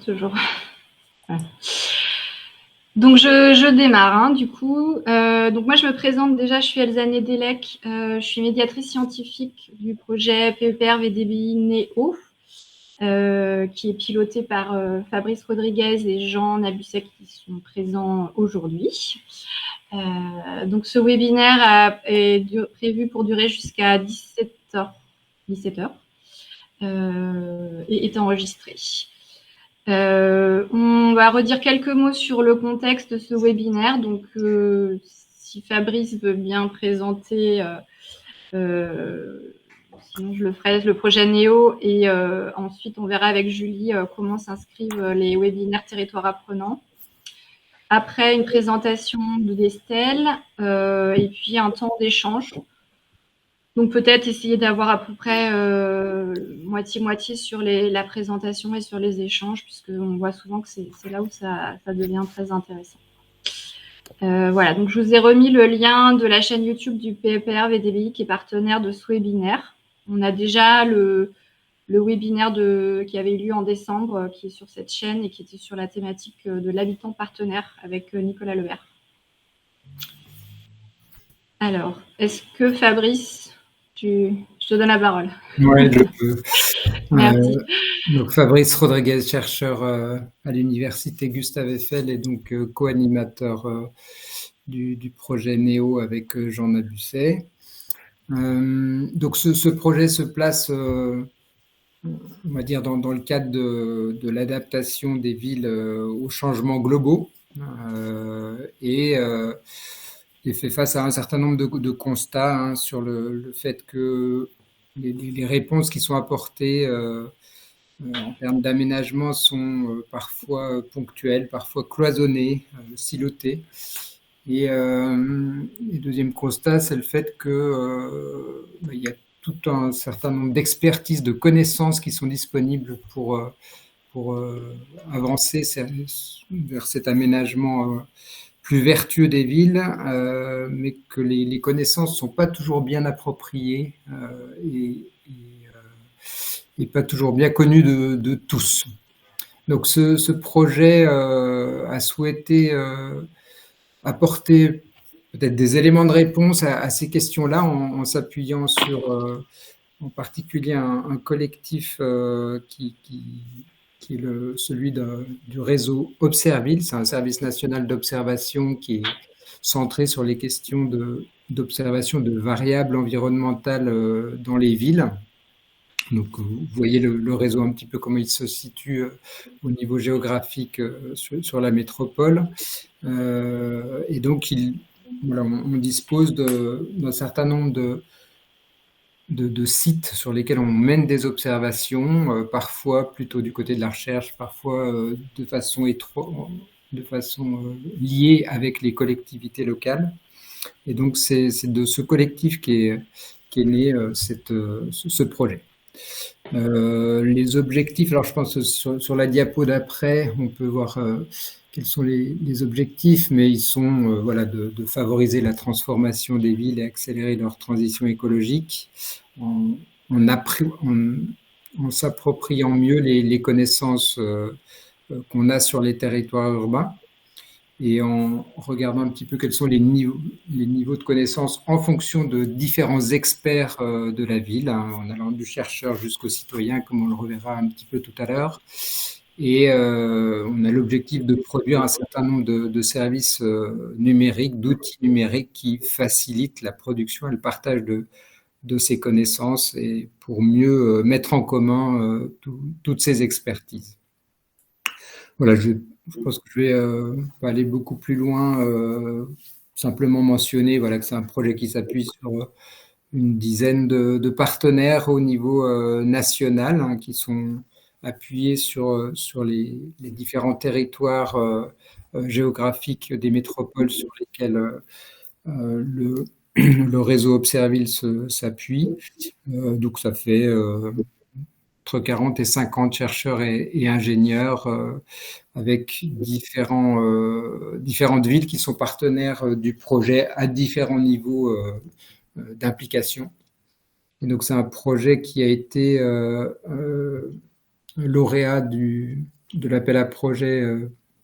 toujours. Ouais. Donc, je démarre, du coup. Donc, moi, je me présente déjà, je suis Elsa Nedelec, je suis médiatrice scientifique du projet PEPR VDBI NEO, qui est piloté par Fabrice Rodriguez et Jean Nabusek, qui sont présents aujourd'hui. Donc, ce webinaire est prévu pour durer jusqu'à 17h. Et est enregistré. On va redire quelques mots sur le contexte de ce webinaire. Donc, si Fabrice veut bien présenter, sinon je le ferai, le projet NEO, et ensuite on verra avec Julie comment s'inscrivent les webinaires territoires apprenants. Après, une présentation d'Estelle et puis un temps d'échange. Donc peut-être essayer d'avoir à peu près moitié-moitié sur la présentation et sur les échanges, puisqu'on voit souvent que c'est là où ça devient très intéressant. Voilà, donc je vous ai remis le lien de la chaîne YouTube du PEPR VDBI qui est partenaire de ce webinaire. On a déjà le webinaire qui avait eu lieu en décembre, qui est sur cette chaîne et qui était sur la thématique de l'habitant partenaire avec Nicolas Lebert. Alors, est-ce que Fabrice, je te donne la parole. Oui, je peux. Merci. Donc Fabrice Rodriguez, chercheur à l'université Gustave Eiffel et donc co-animateur du projet NEO avec Jean Nabusset. Donc ce projet se place, on va dire, dans le cadre de l'adaptation des villes aux changements globaux et fait face à un certain nombre de constats sur le fait que les réponses qui sont apportées en termes d'aménagement sont parfois ponctuelles, parfois cloisonnées, silotées. Et deuxième constat, c'est le fait que il y a tout un certain nombre d'expertises, de connaissances qui sont disponibles pour avancer vers cet aménagement plus vertueux des villes, mais que les connaissances ne sont pas toujours bien appropriées et pas toujours bien connues de tous. Donc ce projet a souhaité apporter peut-être des éléments de réponse à ces questions-là en s'appuyant sur en particulier un collectif qui est celui du réseau Observille. C'est un service national d'observation qui est centré sur les questions d'observation de variables environnementales dans les villes. Donc, vous voyez le réseau un petit peu comment il se situe au niveau géographique sur la métropole. Et donc, voilà, on dispose d'un certain nombre de sites sur lesquels on mène des observations, parfois plutôt du côté de la recherche, parfois de façon liée avec les collectivités locales. Et donc, c'est de ce collectif qu'est né ce projet. Les objectifs, alors je pense que sur la diapo d'après, on peut voir quels sont les objectifs, mais ils sont voilà, de favoriser la transformation des villes et accélérer leur transition écologique en s'appropriant mieux les connaissances qu'on a sur les territoires urbains et en regardant un petit peu quels sont les niveaux de connaissances en fonction de différents experts de la ville, en allant du chercheur jusqu'au citoyen, comme on le reverra un petit peu tout à l'heure. Et on a l'objectif de produire un certain nombre de services numériques, d'outils numériques qui facilitent la production et le partage de ces connaissances et pour mieux mettre en commun toutes ces expertises. Voilà, je pense que je vais pas aller beaucoup plus loin, simplement mentionner voilà, que c'est un projet qui s'appuie sur une dizaine de partenaires au niveau national qui sont appuyés sur les différents territoires géographiques des métropoles sur lesquels le réseau Observille s'appuie. Donc ça fait entre 40 et 50 chercheurs et ingénieurs avec différentes villes qui sont partenaires du projet à différents niveaux d'implication. Et donc c'est un projet qui a été lauréat du de l'appel à projet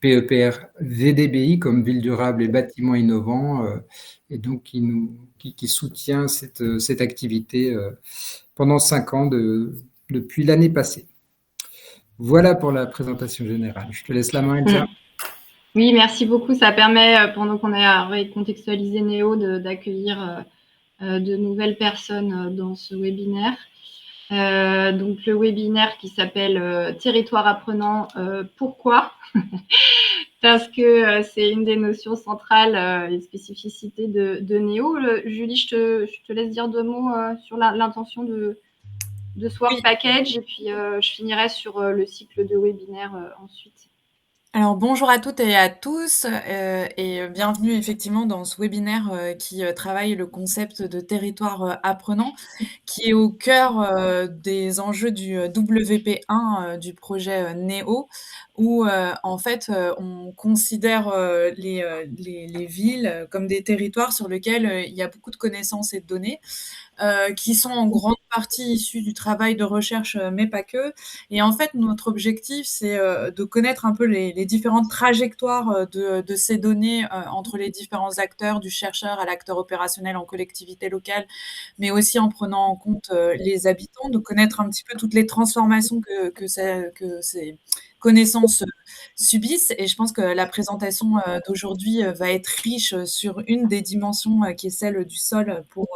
PEPR VDBI comme Ville durable et bâtiments innovants, et donc qui soutient cette activité pendant 5 ans depuis l'année passée. Voilà pour la présentation générale. Je te laisse la main, Elsa. Oui, merci beaucoup. Ça permet, pendant qu'on a recontextualisé Néo, d'accueillir de nouvelles personnes dans ce webinaire. Donc le webinaire qui s'appelle Territoire apprenant, pourquoi? Parce que c'est une des notions centrales et spécificités de Néo. Julie, je te laisse dire 2 mots sur l'intention de ce work package, et puis je finirai sur le cycle de webinaire ensuite. Alors bonjour à toutes et à tous et bienvenue effectivement dans ce webinaire qui travaille le concept de territoire apprenant, qui est au cœur des enjeux du WP1 du projet NEO, où en fait on considère les villes comme des territoires sur lesquels il y a beaucoup de connaissances et de données, qui sont en grande partie issus du travail de recherche, mais pas que. Et en fait, notre objectif, c'est de connaître un peu les différentes trajectoires de ces données entre les différents acteurs, du chercheur à l'acteur opérationnel en collectivité locale, mais aussi en prenant en compte les habitants, de connaître un petit peu toutes les transformations que ces connaissances subissent. Et je pense que la présentation d'aujourd'hui va être riche sur une des dimensions qui est celle du sol, pour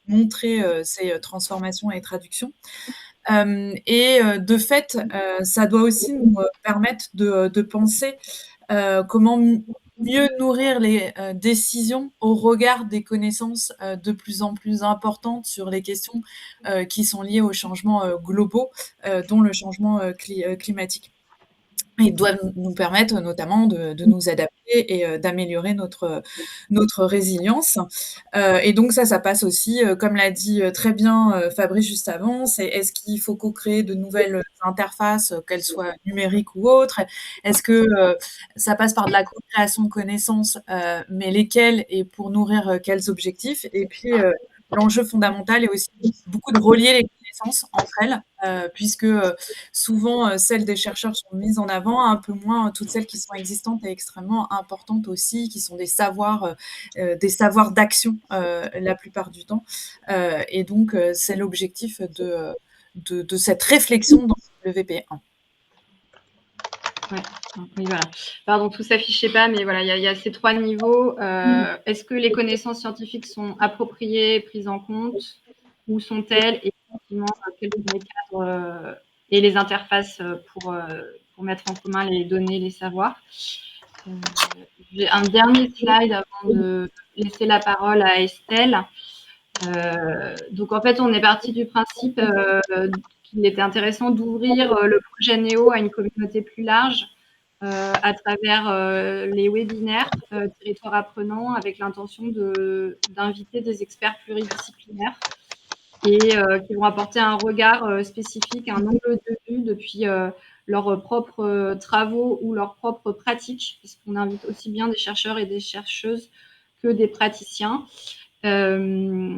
montrer ces transformations et traductions. De fait, ça doit aussi nous permettre de penser comment mieux nourrir les décisions au regard des connaissances de plus en plus importantes sur les questions qui sont liées aux changements globaux, dont le changement climatique. Ils doivent nous permettre notamment de nous adapter et d'améliorer notre résilience. Et donc ça passe aussi, comme l'a dit très bien Fabrice juste avant, c'est est-ce qu'il faut co-créer de nouvelles interfaces, qu'elles soient numériques ou autres? Est-ce que ça passe par de la co-création de connaissances, mais lesquelles et pour nourrir quels objectifs? Et puis l'enjeu fondamental est aussi beaucoup de relier les connaissances entre elles, puisque souvent celles des chercheurs sont mises en avant, un peu moins toutes celles qui sont existantes et extrêmement importantes aussi, qui sont des savoirs d'action la plupart du temps. Et donc c'est l'objectif de cette réflexion dans le VP1. Ouais. Oui, voilà. Pardon, tout s'affichait pas, mais voilà, il y a ces 3 niveaux. Est-ce que les connaissances scientifiques sont appropriées, prises en compte? Où sont-elles? Et effectivement, quels sont les cadres et les interfaces pour mettre en commun les données, les savoirs? J'ai un dernier slide avant de laisser la parole à Estelle. Donc en fait, on est parti du principe qu'il était intéressant d'ouvrir le projet NEO à une communauté plus large à travers les webinaires territoire apprenant, avec l'intention d'inviter des experts pluridisciplinaires et qui vont apporter un regard spécifique, un angle de vue depuis leurs propres travaux ou leurs propres pratiques, puisqu'on invite aussi bien des chercheurs et des chercheuses que des praticiens. On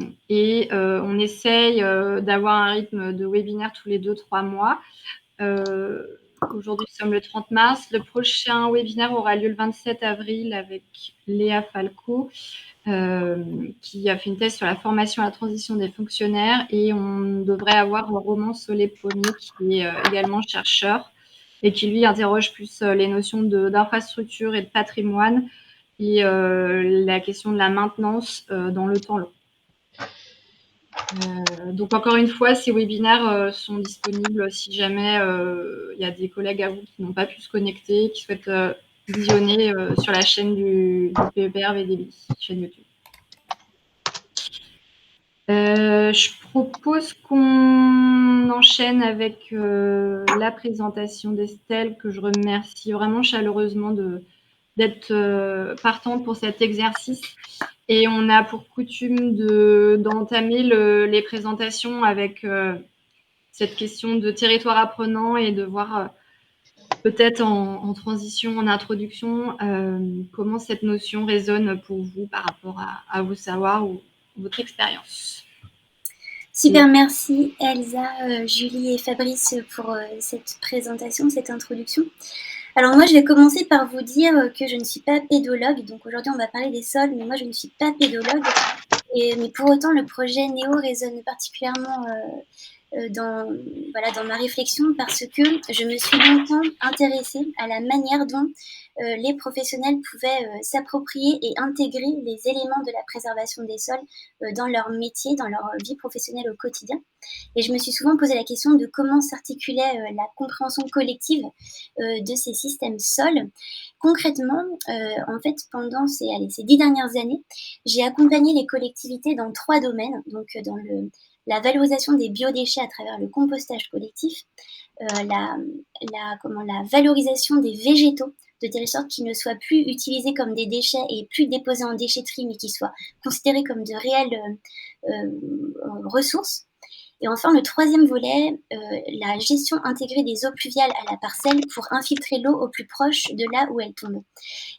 essaye d'avoir un rythme de webinaire tous les 2-3 mois. Aujourd'hui, nous sommes le 30 mars. Le prochain webinaire aura lieu le 27 avril avec Léa Falco, qui a fait une thèse sur la formation à la transition des fonctionnaires. Et on devrait avoir Roman Solé-Pommier, qui est également chercheur et qui, lui, interroge plus les notions d'infrastructure et de patrimoine et la question de la maintenance dans le temps long. Donc encore une fois, ces webinaires sont disponibles si jamais il y a des collègues à vous qui n'ont pas pu se connecter, qui souhaitent visionner sur la chaîne du PEPR VDB, chaîne YouTube. Je propose qu'on enchaîne avec la présentation d'Estelle, que je remercie vraiment chaleureusement d'être partante pour cet exercice. Et on a pour coutume d'entamer les présentations avec cette question de territoire apprenant et de voir peut-être en transition, en introduction, comment cette notion résonne pour vous par rapport à vos savoirs ou votre expérience. Super, merci Elsa, Julie et Fabrice pour cette présentation, cette introduction. Alors moi, je vais commencer par vous dire que je ne suis pas pédologue. Donc aujourd'hui, on va parler des sols, mais moi, je ne suis pas pédologue. Mais pour autant, le projet NEO résonne particulièrement dans ma réflexion parce que je me suis longtemps intéressée à la manière dont les professionnels pouvaient s'approprier et intégrer les éléments de la préservation des sols dans leur métier, dans leur vie professionnelle au quotidien. Et je me suis souvent posé la question de comment s'articulait la compréhension collective de ces systèmes sols. Concrètement, en fait, pendant ces 10 dernières années, j'ai accompagné les collectivités dans 3 domaines, donc dans la valorisation des biodéchets à travers le compostage collectif, la valorisation des végétaux, de telle sorte qu'ils ne soient plus utilisés comme des déchets et plus déposés en déchetterie, mais qu'ils soient considérés comme de réelles ressources. Et enfin, le troisième volet, la gestion intégrée des eaux pluviales à la parcelle pour infiltrer l'eau au plus proche de là où elle tombe.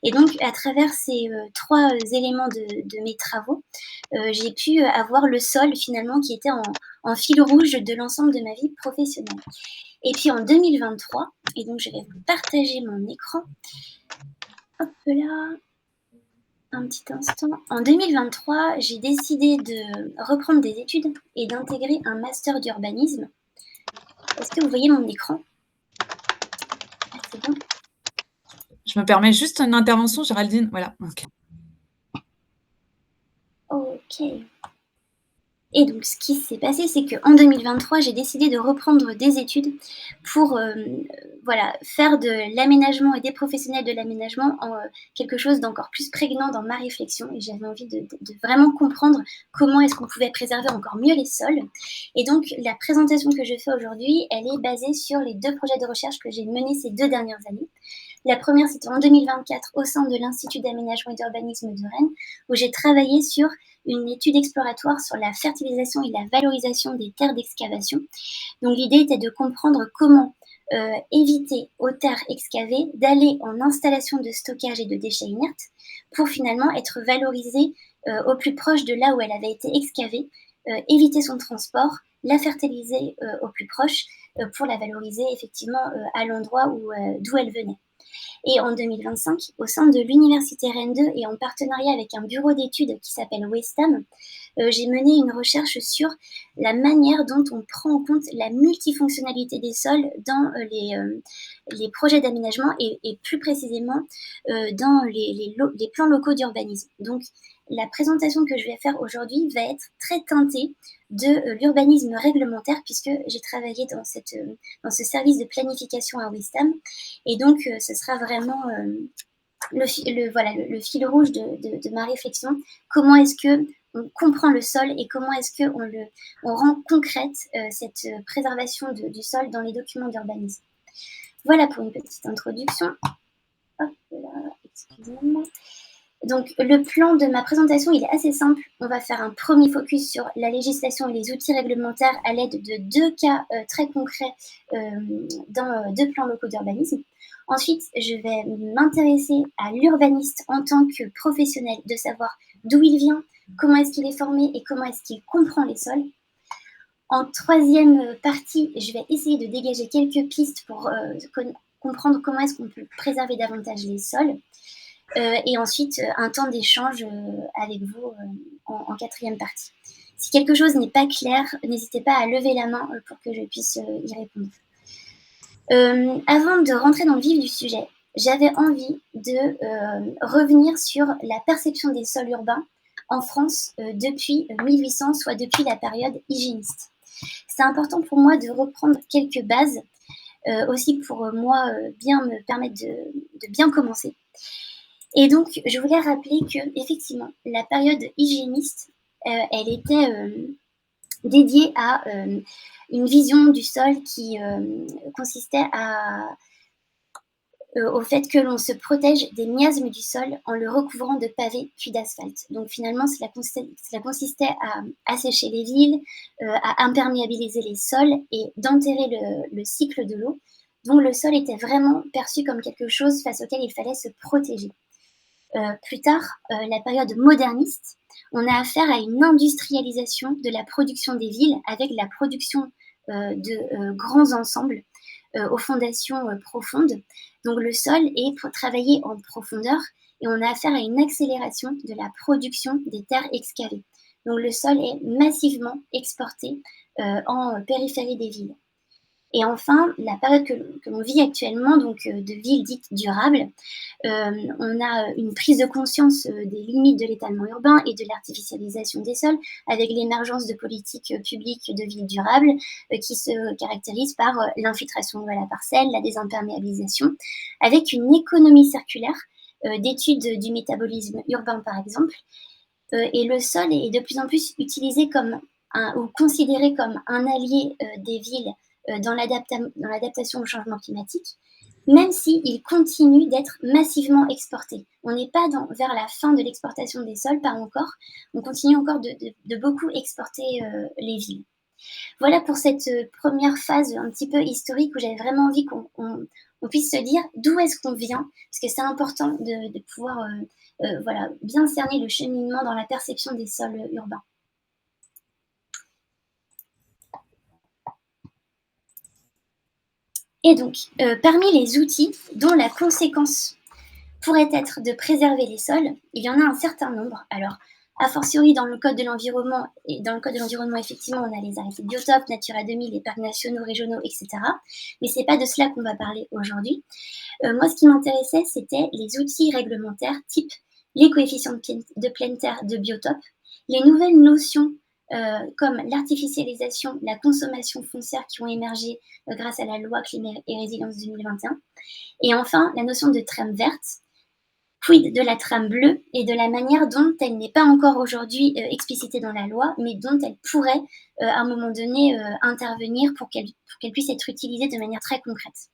Et donc, à travers ces 3 éléments de mes travaux, j'ai pu avoir le sol finalement qui était en fil rouge de l'ensemble de ma vie professionnelle. Et puis en 2023, et donc je vais vous partager mon écran. Hop là, un petit instant. En 2023, j'ai décidé de reprendre des études et d'intégrer un master d'urbanisme. Est-ce que vous voyez mon écran? C'est bon. Je me permets juste une intervention, Géraldine. Voilà. Ok. Et donc, ce qui s'est passé, c'est qu'en 2023, j'ai décidé de reprendre des études pour faire de l'aménagement et des professionnels de l'aménagement quelque chose d'encore plus prégnant dans ma réflexion. Et j'avais envie de vraiment comprendre comment est-ce qu'on pouvait préserver encore mieux les sols. Et donc, la présentation que je fais aujourd'hui, elle est basée sur les 2 projets de recherche que j'ai menés ces 2 dernières années. La première, c'était en 2024 au sein de l'Institut d'aménagement et d'urbanisme de Rennes, où j'ai travaillé sur une étude exploratoire sur la fertilisation et la valorisation des terres d'excavation. Donc l'idée était de comprendre comment éviter aux terres excavées d'aller en installation de stockage et de déchets inertes pour finalement être valorisées au plus proche de là où elle avait été excavée, éviter son transport, la fertiliser au plus proche pour la valoriser effectivement à l'endroit d'où elle venait. Et en 2025, au sein de l'Université Rennes 2 et en partenariat avec un bureau d'études qui s'appelle WESTAM, j'ai mené une recherche sur la manière dont on prend en compte la multifonctionnalité des sols dans les projets d'aménagement et plus précisément dans les plans locaux d'urbanisme. Donc, la présentation que je vais faire aujourd'hui va être très teintée de l'urbanisme réglementaire puisque j'ai travaillé dans ce service de planification à WESTAM. Et donc, ce sera vraiment le fil rouge de ma réflexion. Comment est-ce qu'on comprend le sol et comment est-ce qu'on rend concrète cette préservation du sol dans les documents d'urbanisme. Voilà pour une petite introduction. Hop là, excusez-moi. Donc, le plan de ma présentation, il est assez simple. On va faire un premier focus sur la législation et les outils réglementaires à l'aide de 2 cas très concrets dans 2 plans locaux d'urbanisme. Ensuite, je vais m'intéresser à l'urbaniste en tant que professionnel, de savoir d'où il vient, comment est-ce qu'il est formé et comment est-ce qu'il comprend les sols. En 3e partie, je vais essayer de dégager quelques pistes pour comprendre comment est-ce qu'on peut préserver davantage les sols. Et ensuite, un temps d'échange avec vous en 4e partie. Si quelque chose n'est pas clair, n'hésitez pas à lever la main pour que je puisse y répondre. Avant de rentrer dans le vif du sujet, j'avais envie de revenir sur la perception des sols urbains en France depuis 1800, soit depuis la période hygiéniste. C'est important pour moi de reprendre quelques bases, aussi pour moi bien me permettre de bien commencer. Et donc, je voulais rappeler que effectivement, la période hygiéniste, elle était dédiée à une vision du sol qui consistait au fait que l'on se protège des miasmes du sol en le recouvrant de pavés puis d'asphalte. Donc finalement, cela consistait à assécher les villes, à imperméabiliser les sols et d'enterrer le cycle de l'eau. Donc le sol était vraiment perçu comme quelque chose face auquel il fallait se protéger. Plus tard, la période moderniste, on a affaire à une industrialisation de la production des villes avec la production de grands ensembles aux fondations profondes. Donc le sol est pour travailler en profondeur et on a affaire à une accélération de la production des terres excavées. Donc le sol est massivement exporté en périphérie des villes. Et enfin, la période que l'on vit actuellement, donc de villes dites durables, on a une prise de conscience des limites de l'étalement urbain et de l'artificialisation des sols, avec l'émergence de politiques publiques de villes durables qui se caractérisent par l'infiltration de la parcelle, la désimperméabilisation, avec une économie circulaire d'études du métabolisme urbain par exemple. Et le sol est de plus en plus utilisé comme ou considéré comme un allié des villes dans l'adaptation au changement climatique, même s'il continue d'être massivement exporté. On n'est pas vers la fin de l'exportation des sols, pas encore. On continue encore de beaucoup exporter les villes. Voilà pour cette première phase un petit peu historique où j'avais vraiment envie qu'on puisse se dire d'où est-ce qu'on vient, parce que c'est important de pouvoir bien cerner le cheminement dans la perception des sols urbains. Et donc, parmi les outils dont la conséquence pourrait être de préserver les sols, il y en a un certain nombre. Alors, a fortiori dans le Code de l'environnement, et dans le Code de l'environnement, effectivement, on a les arrêtés de biotope, Natura 2000, les parcs nationaux, régionaux, etc. Mais c'est pas de cela qu'on va parler aujourd'hui. Moi, ce qui m'intéressait, c'était les outils réglementaires type les coefficients de pleine terre de biotope, les nouvelles notions comme l'artificialisation, la consommation foncière qui ont émergé grâce à la loi climat et résilience 2021. Et enfin, la notion de trame verte, quid de la trame bleue et de la manière dont elle n'est pas encore aujourd'hui explicitée dans la loi, mais dont elle pourrait à un moment donné intervenir pour qu'elle puisse être utilisée de manière très concrète.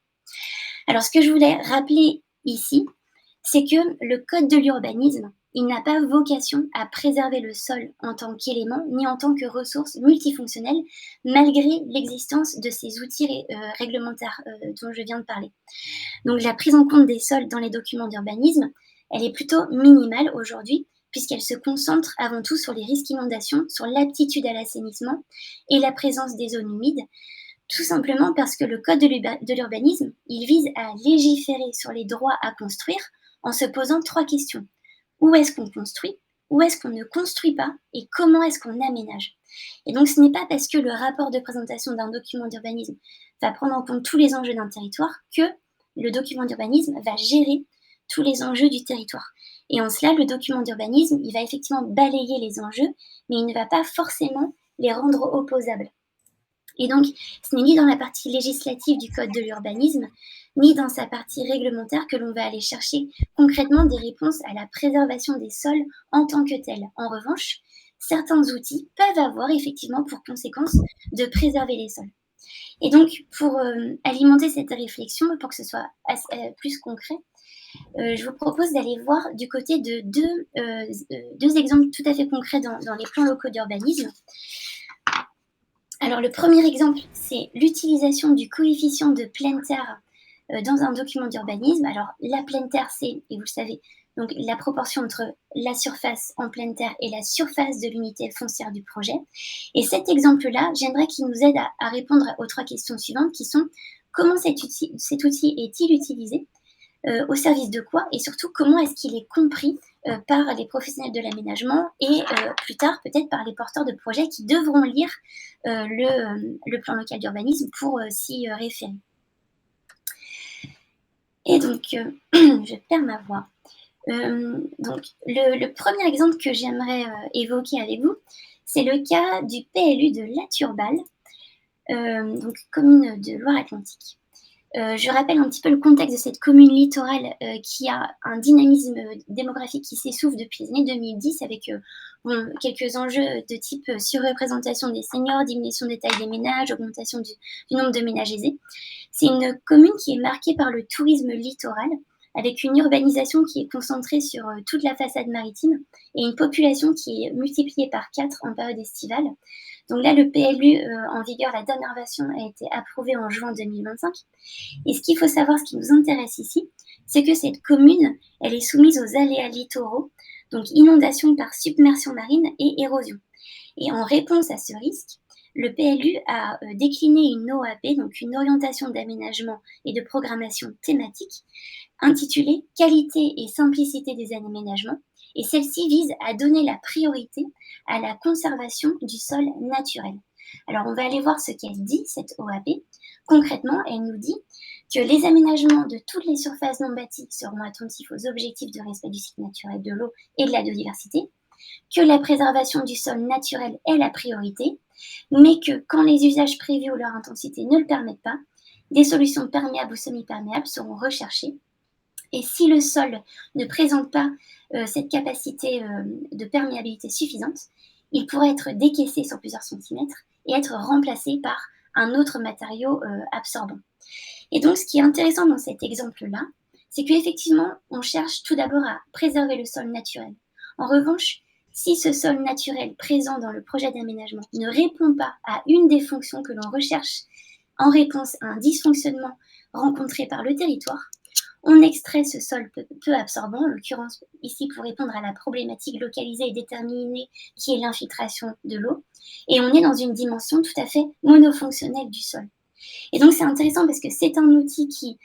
Alors, ce que je voulais rappeler ici, c'est que le Code de l'urbanisme, il n'a pas vocation à préserver le sol en tant qu'élément, ni en tant que ressource multifonctionnelle, malgré l'existence de ces outils réglementaires dont je viens de parler. Donc la prise en compte des sols dans les documents d'urbanisme, elle est plutôt minimale aujourd'hui, puisqu'elle se concentre avant tout sur les risques d'inondation, sur l'aptitude à l'assainissement et la présence des zones humides, tout simplement parce que le Code de l'urbanisme, il vise à légiférer sur les droits à construire en se posant 3 questions. Où est-ce qu'on construit? Où est-ce qu'on ne construit pas? Et comment est-ce qu'on aménage? Et donc, ce n'est pas parce que le rapport de présentation d'un document d'urbanisme va prendre en compte tous les enjeux d'un territoire que le document d'urbanisme va gérer tous les enjeux du territoire. Et en cela, le document d'urbanisme, il va effectivement balayer les enjeux, mais il ne va pas forcément les rendre opposables. Et donc, ce n'est ni dans la partie législative du Code de l'urbanisme, ni dans sa partie réglementaire que l'on va aller chercher concrètement des réponses à la préservation des sols en tant que tels. En revanche, certains outils peuvent avoir effectivement pour conséquence de préserver les sols. Et donc, pour alimenter cette réflexion, pour que ce soit plus concret, je vous propose d'aller voir du côté de deux exemples tout à fait concrets dans les plans locaux d'urbanisme. Alors, le premier exemple, c'est l'utilisation du coefficient de pleine terre dans un document d'urbanisme. Alors, la pleine terre, c'est, et vous le savez, donc la proportion entre la surface en pleine terre et la surface de l'unité foncière du projet. Et cet exemple-là, j'aimerais qu'il nous aide à répondre aux 3 questions suivantes qui sont comment cet outil est-il utilisé, au service de quoi, et surtout comment est-ce qu'il est compris par les professionnels de l'aménagement et plus tard peut-être par les porteurs de projets qui devront lire le plan local d'urbanisme pour s'y référer. Et donc, je perds ma voix. Donc, le premier exemple que j'aimerais évoquer avec vous, c'est le cas du PLU de La Turballe, donc commune de Loire-Atlantique. Je rappelle un petit peu le contexte de cette commune littorale qui a un dynamisme démographique qui s'essouffle depuis les années 2010 avec quelques enjeux de type surreprésentation des seniors, diminution des tailles des ménages, augmentation du nombre de ménages aisés. C'est une commune qui est marquée par le tourisme littoral avec une urbanisation qui est concentrée sur toute la façade maritime et une population qui est multipliée par 4 en période estivale. Donc là, le PLU en vigueur, la dernière version, a été approuvé en juin 2025. Et ce qu'il faut savoir, ce qui nous intéresse ici, c'est que cette commune, elle est soumise aux aléas littoraux, donc inondation par submersion marine et érosion. Et en réponse à ce risque, le PLU a décliné une OAP, donc une orientation d'aménagement et de programmation thématique, intitulée « Qualité et simplicité des aménagements », et celle-ci vise à donner la priorité à la conservation du sol naturel. Alors, on va aller voir ce qu'elle dit, cette OAP. Concrètement, elle nous dit que les aménagements de toutes les surfaces non bâties seront attentifs aux objectifs de respect du cycle naturel de l'eau et de la biodiversité, que la préservation du sol naturel est la priorité, mais que quand les usages prévus ou leur intensité ne le permettent pas, des solutions perméables ou semi-perméables seront recherchées. Et si le sol ne présente pas cette capacité de perméabilité suffisante, il pourrait être décaissé sur plusieurs centimètres et être remplacé par un autre matériau absorbant. Et donc, ce qui est intéressant dans cet exemple-là, c'est qu'effectivement, on cherche tout d'abord à préserver le sol naturel. En revanche, si ce sol naturel présent dans le projet d'aménagement ne répond pas à une des fonctions que l'on recherche en réponse à un dysfonctionnement rencontré par le territoire, on extrait ce sol peu absorbant, en l'occurrence ici pour répondre à la problématique localisée et déterminée qui est l'infiltration de l'eau, et on est dans une dimension tout à fait monofonctionnelle du sol. Et donc c'est intéressant parce que c'est un outil qui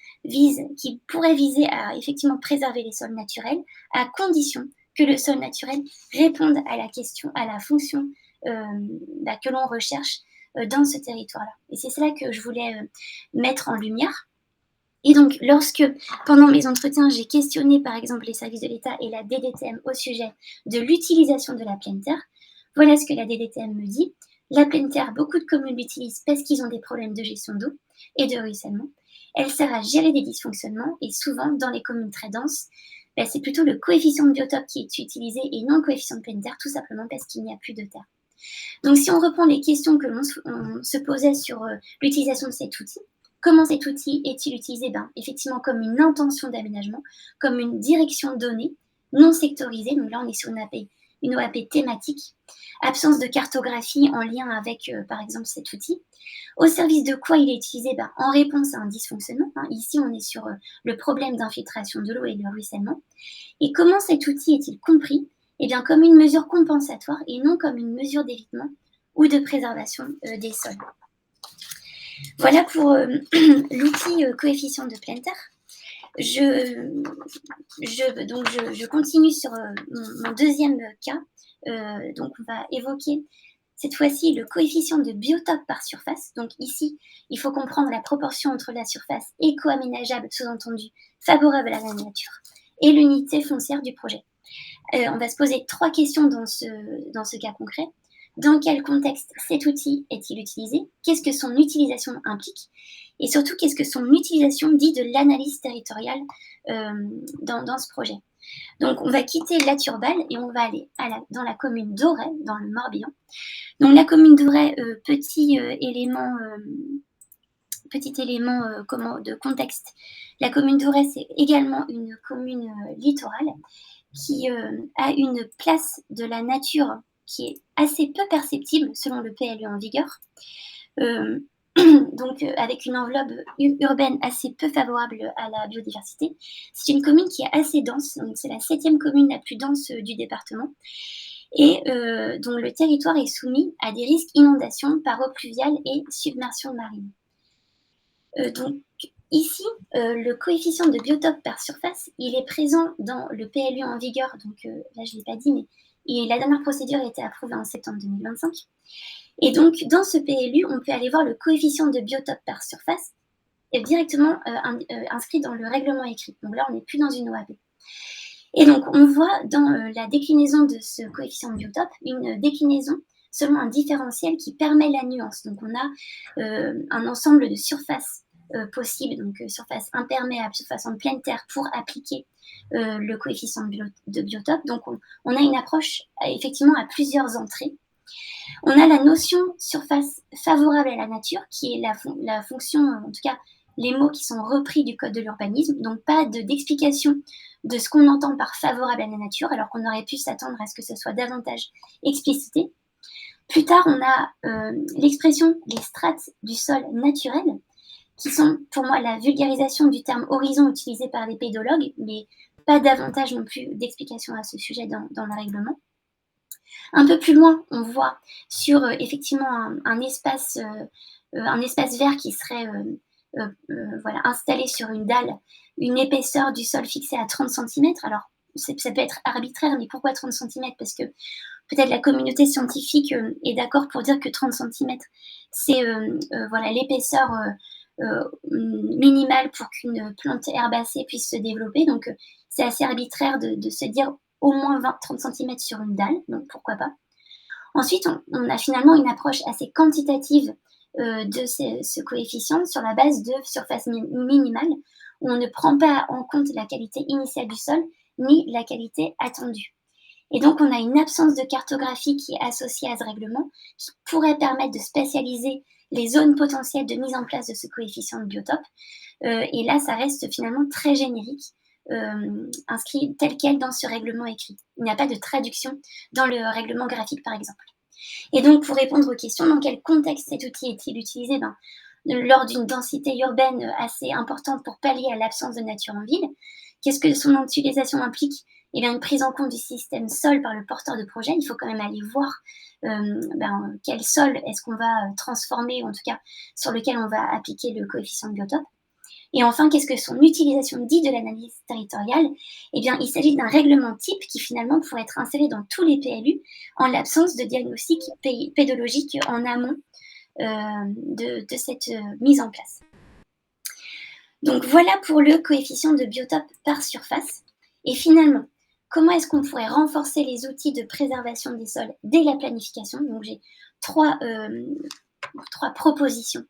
pourrait viser à effectivement préserver les sols naturels, à condition que le sol naturel réponde à la fonction que l'on recherche dans ce territoire-là. Et c'est cela que je voulais mettre en lumière. Et donc, lorsque, pendant mes entretiens, j'ai questionné, par exemple, les services de l'État et la DDTM au sujet de l'utilisation de la pleine terre, voilà ce que la DDTM me dit. La pleine terre, beaucoup de communes l'utilisent parce qu'ils ont des problèmes de gestion d'eau et de ruissellement. Elle sert à gérer des dysfonctionnements et souvent, dans les communes très denses, c'est plutôt le coefficient de biotope qui est utilisé et non le coefficient de pleine terre, tout simplement parce qu'il n'y a plus de terre. Donc, si on reprend les questions que l'on se posait sur l'utilisation de cet outil, comment cet outil est-il utilisé ? Effectivement, comme une intention d'aménagement, comme une direction donnée, non sectorisée. Donc là, on est sur une OAP thématique. Absence de cartographie en lien avec, par exemple, cet outil. Au service de quoi il est utilisé ? En réponse à un dysfonctionnement. Ici, on est sur le problème d'infiltration de l'eau et de ruissellement. Et comment cet outil est-il compris ? Comme une mesure compensatoire et non comme une mesure d'évitement ou de préservation des sols. Voilà pour l'outil coefficient de pleine terre. Je continue sur mon deuxième cas. Donc, on va évoquer cette fois-ci le coefficient de biotope par surface. Donc ici, il faut comprendre la proportion entre la surface éco-aménageable, sous-entendu favorable à la nature, et l'unité foncière du projet. On va se poser 3 questions dans ce cas concret. Dans quel contexte cet outil est-il utilisé ? Qu'est-ce que son utilisation implique ? Et surtout, qu'est-ce que son utilisation dit de l'analyse territoriale dans ce projet ? Donc, on va quitter la Turballe et on va aller dans la commune d'Auray, dans le Morbihan. Donc, la commune d'Auray, petit élément de contexte. La commune d'Auray, c'est également une commune littorale qui a une place de la nature qui est assez peu perceptible selon le PLU en vigueur. Donc, avec une enveloppe urbaine assez peu favorable à la biodiversité. C'est une commune qui est assez dense, donc c'est la 7e commune la plus dense du département, et dont le territoire est soumis à des risques d'inondation par eau pluviale et submersion marine. Donc, ici, le coefficient de biotope par surface, il est présent dans le PLU en vigueur, donc là je ne l'ai pas dit, mais la dernière procédure a été approuvée en septembre 2025. Et donc, dans ce PLU, on peut aller voir le coefficient de biotope par surface directement inscrit dans le règlement écrit. Donc là, on n'est plus dans une OAP. Et donc, on voit dans la déclinaison de ce coefficient de biotope une déclinaison selon un différentiel qui permet la nuance. Donc, on a un ensemble de surfaces possibles, donc surface imperméable, surface en pleine terre pour appliquer le coefficient de biotope. Donc, on a une approche effectivement à plusieurs entrées. On a la notion surface favorable à la nature, qui est la fonction, en tout cas les mots qui sont repris du code de l'urbanisme, donc pas d'explication de ce qu'on entend par favorable à la nature, alors qu'on aurait pu s'attendre à ce que ce soit davantage explicité. Plus tard, on a l'expression les strates du sol naturel, qui sont pour moi la vulgarisation du terme horizon utilisé par les pédologues, mais pas davantage non plus d'explications à ce sujet dans le règlement. Un peu plus loin, on voit sur effectivement un espace vert qui serait installé sur une dalle, une épaisseur du sol fixée à 30 cm. Alors, ça peut être arbitraire, mais pourquoi 30 cm? Parce que peut-être la communauté scientifique est d'accord pour dire que 30 cm, c'est l'épaisseur minimale pour qu'une plante herbacée puisse se développer. Donc, c'est assez arbitraire de se dire au moins 30 cm sur une dalle, donc pourquoi pas. Ensuite, on a finalement une approche assez quantitative de ce coefficient sur la base de surface minimale, où on ne prend pas en compte la qualité initiale du sol, ni la qualité attendue. Et donc, on a une absence de cartographie qui est associée à ce règlement, qui pourrait permettre de spatialiser les zones potentielles de mise en place de ce coefficient de biotope. Et là, ça reste finalement très générique, inscrit tel quel dans ce règlement écrit. Il n'y a pas de traduction dans le règlement graphique, par exemple. Et donc, pour répondre aux questions, dans quel contexte cet outil est-il utilisé lors d'une densité urbaine assez importante pour pallier à l'absence de nature en ville? Qu'est-ce que son utilisation implique? Eh bien, une prise en compte du système sol par le porteur de projet. Il faut quand même aller voir quel sol est-ce qu'on va transformer, ou en tout cas sur lequel on va appliquer le coefficient de biotope. Et enfin, qu'est-ce que son utilisation dit de l'analyse territoriale? Eh bien, il s'agit d'un règlement type qui finalement pourrait être inséré dans tous les PLU en l'absence de diagnostic pédologique en amont de cette mise en place. Donc voilà pour le coefficient de biotope par surface. Et finalement, comment est-ce qu'on pourrait renforcer les outils de préservation des sols dès la planification? Donc j'ai trois propositions.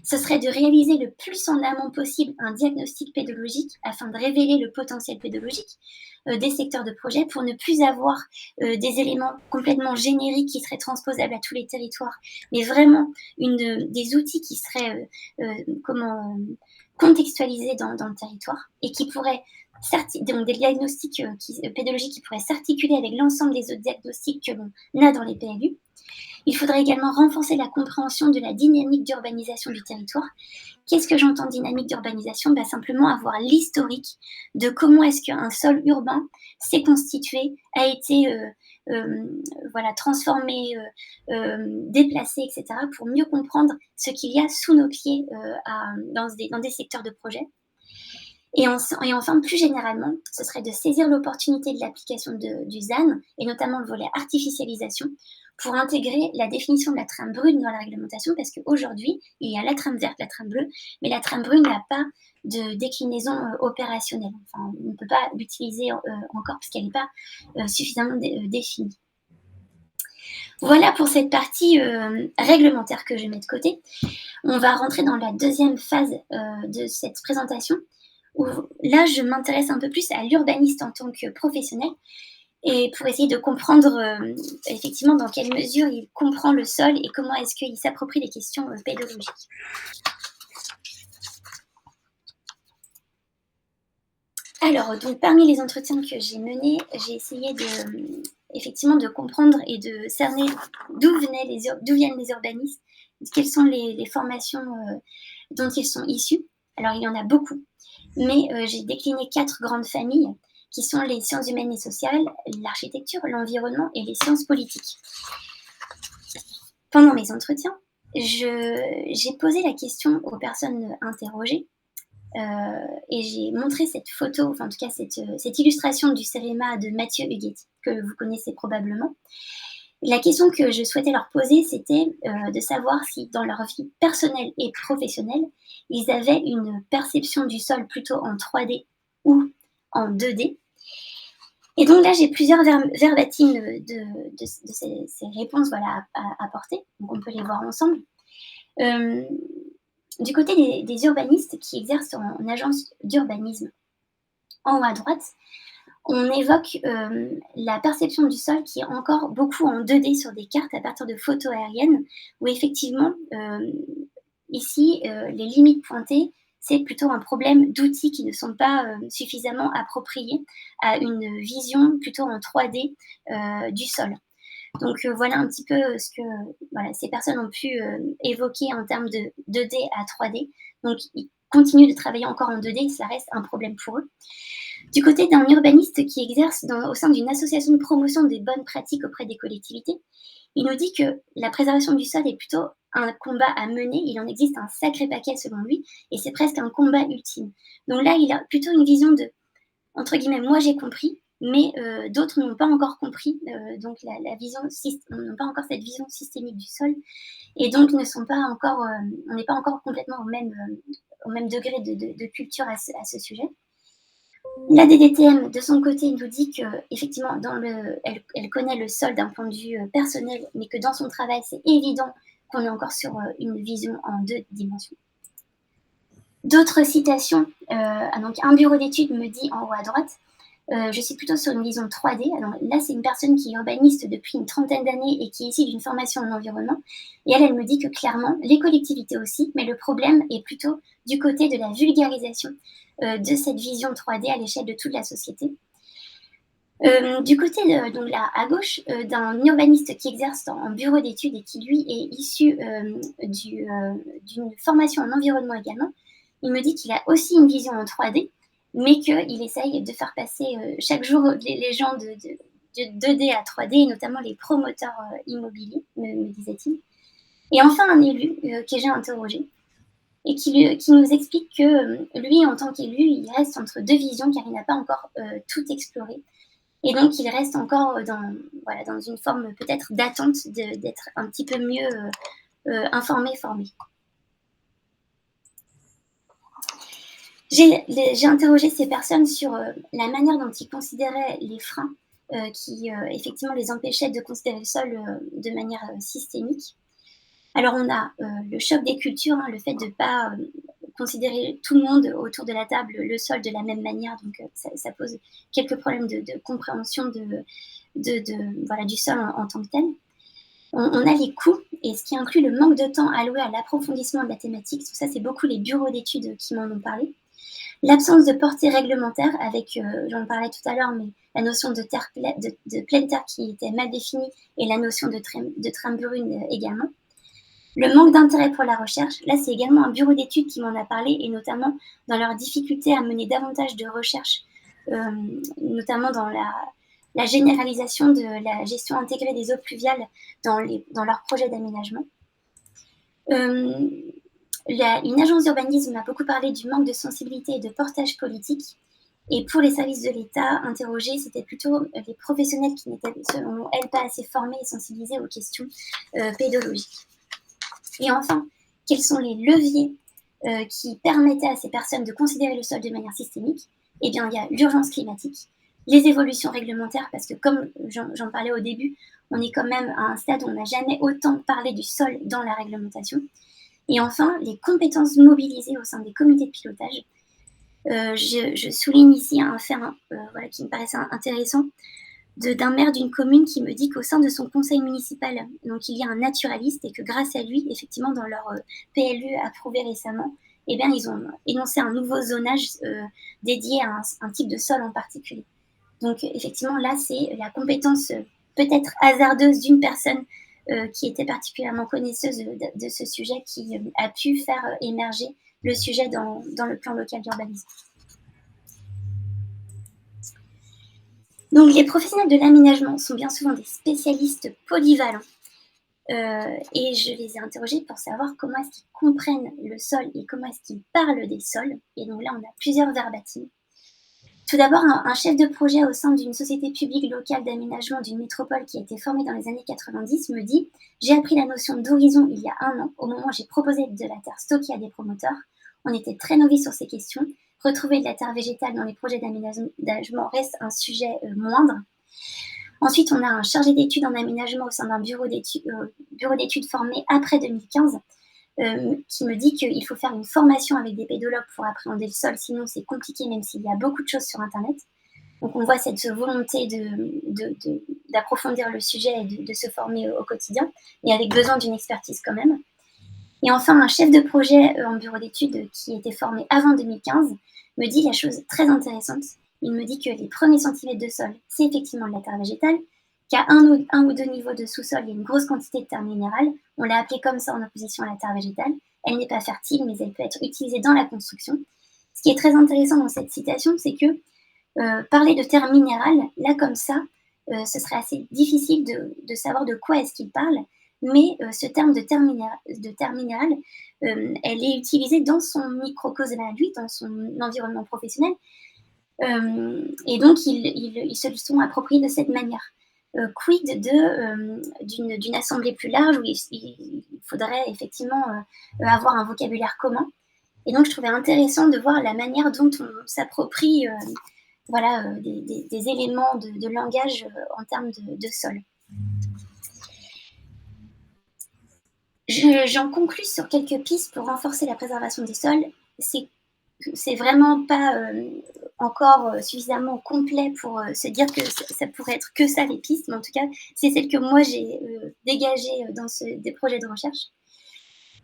Ce serait de réaliser le plus en amont possible un diagnostic pédologique afin de révéler le potentiel pédologique des secteurs de projet pour ne plus avoir des éléments complètement génériques qui seraient transposables à tous les territoires, mais vraiment des outils qui seraient contextualisés dans le territoire et qui pourraient donc des diagnostics pédologiques qui pourraient s'articuler avec l'ensemble des autres diagnostics que l'on a dans les PLU. Il faudrait également renforcer la compréhension de la dynamique d'urbanisation du territoire. Qu'est-ce que j'entends dynamique d'urbanisation? Simplement avoir l'historique de comment est-ce qu'un sol urbain s'est constitué, a été transformé, déplacé, etc., pour mieux comprendre ce qu'il y a sous nos pieds dans des secteurs de projet. Et enfin, plus généralement, ce serait de saisir l'opportunité de l'application du ZAN, et notamment le volet artificialisation, pour intégrer la définition de la trame brune dans la réglementation, parce qu'aujourd'hui, il y a la trame verte, la trame bleue, mais la trame brune n'a pas de déclinaison opérationnelle. Enfin, on ne peut pas l'utiliser encore parce qu'elle n'est pas suffisamment définie. Voilà pour cette partie réglementaire que je mets de côté. On va rentrer dans la deuxième phase de cette présentation, où là, je m'intéresse un peu plus à l'urbaniste en tant que professionnel, et pour essayer de comprendre effectivement dans quelle mesure il comprend le sol et comment est-ce qu'il s'approprie les questions pédologiques. Alors, donc, parmi les entretiens que j'ai menés, j'ai essayé effectivement de comprendre et de cerner d'où viennent les urbanistes, quelles sont les formations dont ils sont issus. Alors, il y en a beaucoup, mais j'ai décliné 4 grandes familles qui sont les sciences humaines et sociales, l'architecture, l'environnement et les sciences politiques. Pendant mes entretiens, j'ai posé la question aux personnes interrogées et j'ai montré cette photo, enfin en tout cas cette illustration du CEREMA de Mathieu Huguetti, que vous connaissez probablement. La question que je souhaitais leur poser, c'était de savoir si dans leur vie personnelle et professionnelle, ils avaient une perception du sol plutôt en 3D ou en 2D. Et donc là, j'ai plusieurs verbatims de ces réponses à apporter. Donc on peut les voir ensemble. Du côté des urbanistes qui exercent en agence d'urbanisme, en haut à droite, on évoque la perception du sol qui est encore beaucoup en 2D sur des cartes à partir de photos aériennes, où effectivement, ici, les limites pointées, c'est plutôt un problème d'outils qui ne sont pas suffisamment appropriés à une vision plutôt en 3D du sol. Donc voilà un petit peu ce que ces personnes ont pu évoquer en termes de 2D à 3D Donc, ils continuent de travailler encore en 2D, ça reste un problème pour eux. Du côté d'un urbaniste qui exerce au sein d'une association de promotion des bonnes pratiques auprès des collectivités, il nous dit que la préservation du sol est plutôt un combat à mener. Il en existe un sacré paquet selon lui, et c'est presque un combat ultime. Donc là, il a plutôt une vision de, entre guillemets, moi j'ai compris, mais d'autres n'ont pas encore compris, donc la vision, n'ont pas encore cette vision systémique du sol, et donc ne sont pas encore, on n'est pas encore complètement au même degré de culture à ce sujet. La DDTM, de son côté, nous dit qu'effectivement, elle connaît le sol d'un point de vue personnel, mais que dans son travail, c'est évident qu'on est encore sur une vision en 2 dimensions. D'autres citations, donc un bureau d'études me dit en haut à droite, je suis plutôt sur une vision 3D. Alors là, c'est une personne qui est urbaniste depuis une 30aine d'années et qui est issue d'une formation en environnement. Et elle me dit que clairement, les collectivités aussi, mais le problème est plutôt du côté de la vulgarisation de cette vision 3D à l'échelle de toute la société. Du côté, donc là, à gauche, d'un urbaniste qui exerce en bureau d'études et qui, lui, est issu d'une formation en environnement également, il me dit qu'il a aussi une vision en 3D, mais qu'il essaye de faire passer chaque jour les gens de 2D à 3D, et notamment les promoteurs immobiliers, me disait-il. Et enfin, un élu que j'ai interrogé, et qui nous explique que lui, en tant qu'élu, il reste entre 2 visions, car il n'a pas encore tout exploré. Et donc, il reste encore dans une forme peut-être d'attente d'être un petit peu mieux informé, formé. J'ai interrogé ces personnes sur la manière dont ils considéraient les freins qui, effectivement, les empêchaient de considérer le sol de manière systémique. Alors, on a le choc des cultures, le fait de ne pas considérer tout le monde autour de la table le sol de la même manière. Donc, ça pose quelques problèmes de compréhension du sol en tant que tel. On a les coûts, et ce qui inclut le manque de temps alloué à l'approfondissement de la thématique. Tout ça, c'est beaucoup les bureaux d'études qui m'en ont parlé. L'absence de portée réglementaire, avec, j'en parlais tout à l'heure, mais la notion de pleine terre qui était mal définie, et la notion de trame brune également. Le manque d'intérêt pour la recherche, là c'est également un bureau d'études qui m'en a parlé, et notamment dans leur difficulté à mener davantage de recherche, notamment dans la généralisation de la gestion intégrée des eaux pluviales dans leurs projets d'aménagement. Une agence d'urbanisme m'a beaucoup parlé du manque de sensibilité et de portage politique. Et pour les services de l'État interrogés, c'était plutôt les professionnels qui n'étaient, selon elle, pas assez formés et sensibilisés aux questions pédologiques. Et enfin, quels sont les leviers qui permettaient à ces personnes de considérer le sol de manière systémique? Eh bien, il y a l'urgence climatique, les évolutions réglementaires, parce que comme j'en parlais au début, on est quand même à un stade où on n'a jamais autant parlé du sol dans la réglementation. Et enfin, les compétences mobilisées au sein des comités de pilotage. Je souligne ici un fait qui me paraissait intéressant, d'un maire d'une commune qui me dit qu'au sein de son conseil municipal, donc il y a un naturaliste, et que grâce à lui, effectivement, dans leur PLU approuvé récemment, eh bien, ils ont énoncé un nouveau zonage dédié à un type de sol en particulier. Donc, effectivement, là, c'est la compétence peut-être hasardeuse d'une personne qui était particulièrement connaisseuse de ce sujet qui a pu faire émerger le sujet dans le plan local d'urbanisme. Donc, les professionnels de l'aménagement sont bien souvent des spécialistes polyvalents, et je les ai interrogés pour savoir comment est-ce qu'ils comprennent le sol et comment est-ce qu'ils parlent des sols. Et donc là, on a plusieurs verbatims. Tout d'abord, un chef de projet au sein d'une société publique locale d'aménagement d'une métropole qui a été formée dans les années 90 me dit « J'ai appris la notion d'horizon il y a 1 an, au moment où j'ai proposé de la terre stockée à des promoteurs. On était très novices sur ces questions. Retrouver de la terre végétale dans les projets d'aménagement reste un sujet moindre. » Ensuite, on a un chargé d'études en aménagement au sein d'un bureau d'études formé après 2015 qui me dit qu'il faut faire une formation avec des pédologues pour appréhender le sol, sinon c'est compliqué même s'il y a beaucoup de choses sur Internet. Donc on voit cette volonté d'approfondir le sujet et de se former au quotidien, et avec besoin d'une expertise quand même. Et enfin, un chef de projet en bureau d'études qui était formé avant 2015 me dit la chose très intéressante. Il me dit que les premiers centimètres de sol, c'est effectivement de la terre végétale, qu'à 1 ou 2 niveaux de sous-sol, il y a une grosse quantité de terre minérale. On l'a appelé comme ça en opposition à la terre végétale. elle n'est pas fertile, mais elle peut être utilisée dans la construction. Ce qui est très intéressant dans cette citation, c'est que parler de terre minérale, là comme ça, ce serait assez difficile de savoir de quoi est-ce qu'il parle, mais ce terme de terre minérale, elle est utilisée dans son microcosme à lui, dans son environnement professionnel, et donc ils se le sont appropriés de cette manière. Quid d'une assemblée plus large où il faudrait effectivement avoir un vocabulaire commun. Et donc je trouvais intéressant de voir la manière dont on s'approprie des éléments de langage en termes de sol. J'en conclus sur quelques pistes pour renforcer la préservation des sols. C'est vraiment pas encore suffisamment complet pour se dire que ça pourrait être que ça les pistes, mais en tout cas, c'est celle que moi j'ai dégagée dans des projets de recherche.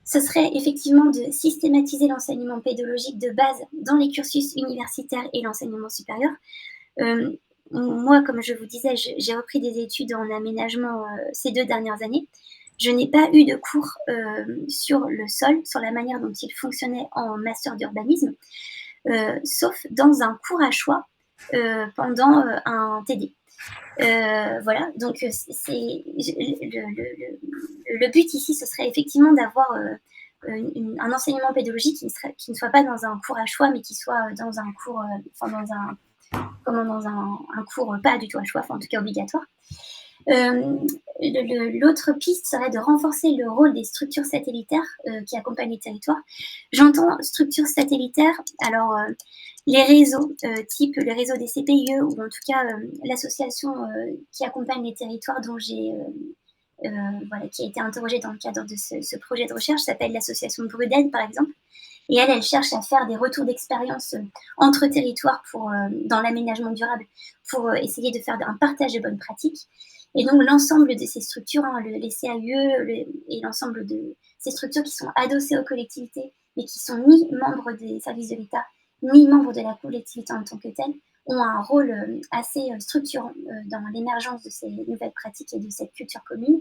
Ce serait effectivement de systématiser l'enseignement pédagogique de base dans les cursus universitaires et l'enseignement supérieur. Moi, comme je vous disais, j'ai repris des études en aménagement ces 2 dernières années. Je n'ai pas eu de cours sur le sol, sur la manière dont il fonctionnait en master d'urbanisme, sauf dans un cours à choix pendant un TD. Voilà, donc le but ici, ce serait effectivement d'avoir un enseignement pédagogique qui ne soit pas dans un cours à choix, mais qui soit dans un cours, dans un cours pas du tout à choix, en tout cas obligatoire. L'autre piste serait de renforcer le rôle des structures satellitaires qui accompagnent les territoires. J'entends structures satellitaires, alors les réseaux, type le réseau des CPIE, ou en tout cas l'association qui accompagne les territoires dont qui a été interrogée dans le cadre de ce projet de recherche, s'appelle l'association Brudel, par exemple. Et elle cherche à faire des retours d'expérience entre territoires dans l'aménagement durable pour essayer de faire un partage de bonnes pratiques. Et donc, l'ensemble de ces structures, les CAUE et l'ensemble de ces structures qui sont adossées aux collectivités, mais qui sont ni membres des services de l'État, ni membres de la collectivité en tant que telle, ont un rôle assez structurant dans l'émergence de ces nouvelles pratiques et de cette culture commune.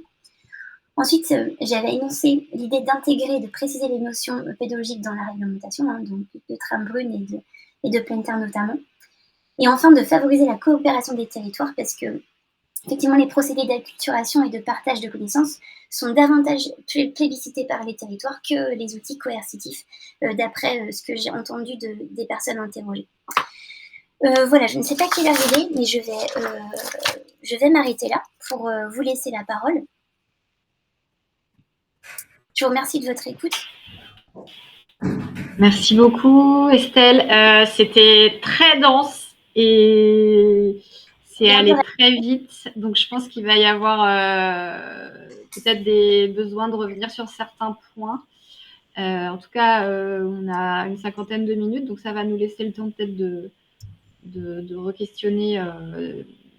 Ensuite, j'avais énoncé l'idée d'intégrer et de préciser les notions pédagogiques dans la réglementation, donc de trame brune et de pleine terre notamment. Et enfin, de favoriser la coopération des territoires parce que effectivement, les procédés d'acculturation et de partage de connaissances sont davantage plébiscités par les territoires que les outils coercitifs, d'après ce que j'ai entendu des personnes interrogées. Voilà, je ne sais pas quelle heure il est, mais je vais m'arrêter là pour vous laisser la parole. Je vous remercie de votre écoute. Merci beaucoup, Estelle. C'était très dense et c'est allé très vite. Donc, je pense qu'il va y avoir peut-être des besoins de revenir sur certains points. En tout cas, on a une 50aine de minutes, donc ça va nous laisser le temps peut-être de re-questionner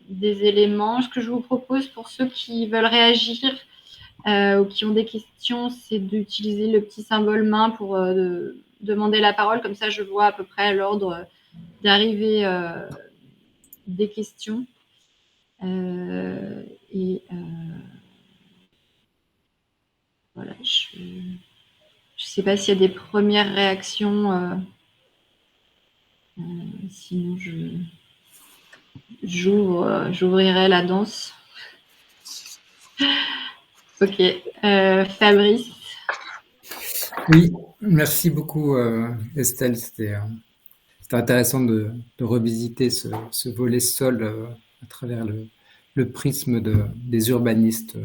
des éléments. Ce que je vous propose pour ceux qui veulent réagir ou qui ont des questions, c'est d'utiliser le petit symbole main pour demander la parole. Comme ça, je vois à peu près l'ordre d'arrivée des questions. Voilà, je ne sais pas s'il y a des premières réactions. Sinon, j'ouvrirai la danse. Ok. Fabrice. Oui, merci beaucoup Estelle. C'était intéressant de revisiter ce volet sol à travers le prisme des urbanistes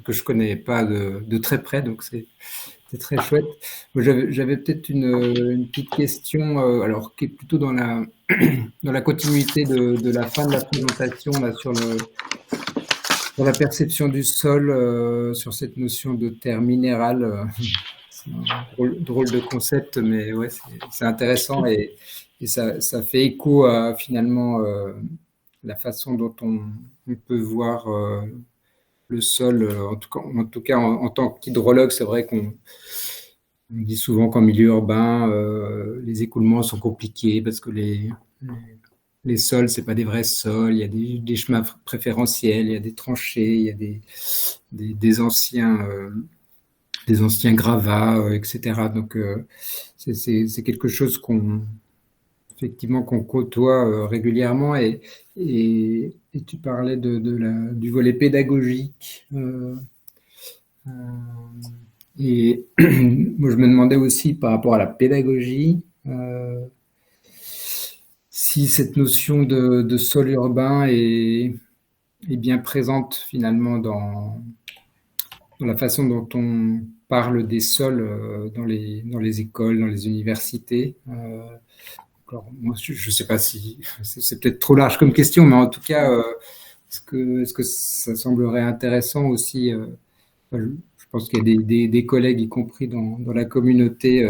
que je connais pas de très près, donc c'est très chouette. J'avais peut-être une petite question, alors qui est plutôt dans la continuité de la fin de la présentation là, sur la perception du sol, sur cette notion de terre minérale. C'est un drôle de concept, mais ouais, c'est intéressant et ça fait écho à finalement la façon dont on peut voir le sol, en tout cas en tant qu'hydrologue. C'est vrai qu'on dit souvent qu'en milieu urbain, les écoulements sont compliqués parce que les sols, c'est pas des vrais sols. Il y a des chemins préférentiels, il y a des tranchées, il y a des anciens des anciens gravats, etc. Donc, c'est quelque chose effectivement qu'on côtoie régulièrement. Et tu parlais du volet pédagogique. Et moi, je me demandais aussi par rapport à la pédagogie, si cette notion de sol urbain est bien présente finalement dans la façon dont on parle des sols dans les écoles, dans les universités. Alors, moi, je ne sais pas si c'est peut-être trop large comme question, mais en tout cas, est-ce que ça semblerait intéressant aussi je pense qu'il y a des collègues, y compris dans la communauté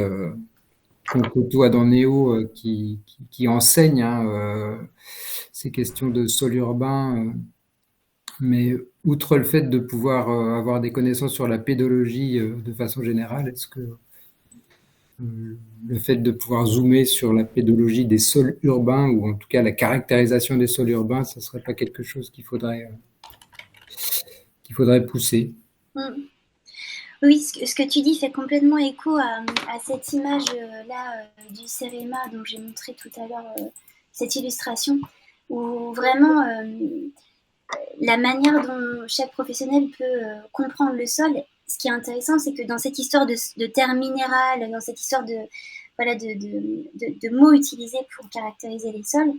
qu'on côtoie dans Néo, qui enseignent ces questions de sol urbain. Mais outre le fait de pouvoir avoir des connaissances sur la pédologie de façon générale, est-ce que le fait de pouvoir zoomer sur la pédologie des sols urbains, ou en tout cas la caractérisation des sols urbains, ça ne serait pas quelque chose qu'il faudrait pousser? Oui, ce que tu dis fait complètement écho à cette image-là du CEREMA dont j'ai montré tout à l'heure, cette illustration, où vraiment la manière dont chaque professionnel peut comprendre le sol. Ce qui est intéressant, c'est que dans cette histoire de terre minérale, dans cette histoire de mots utilisés pour caractériser les sols,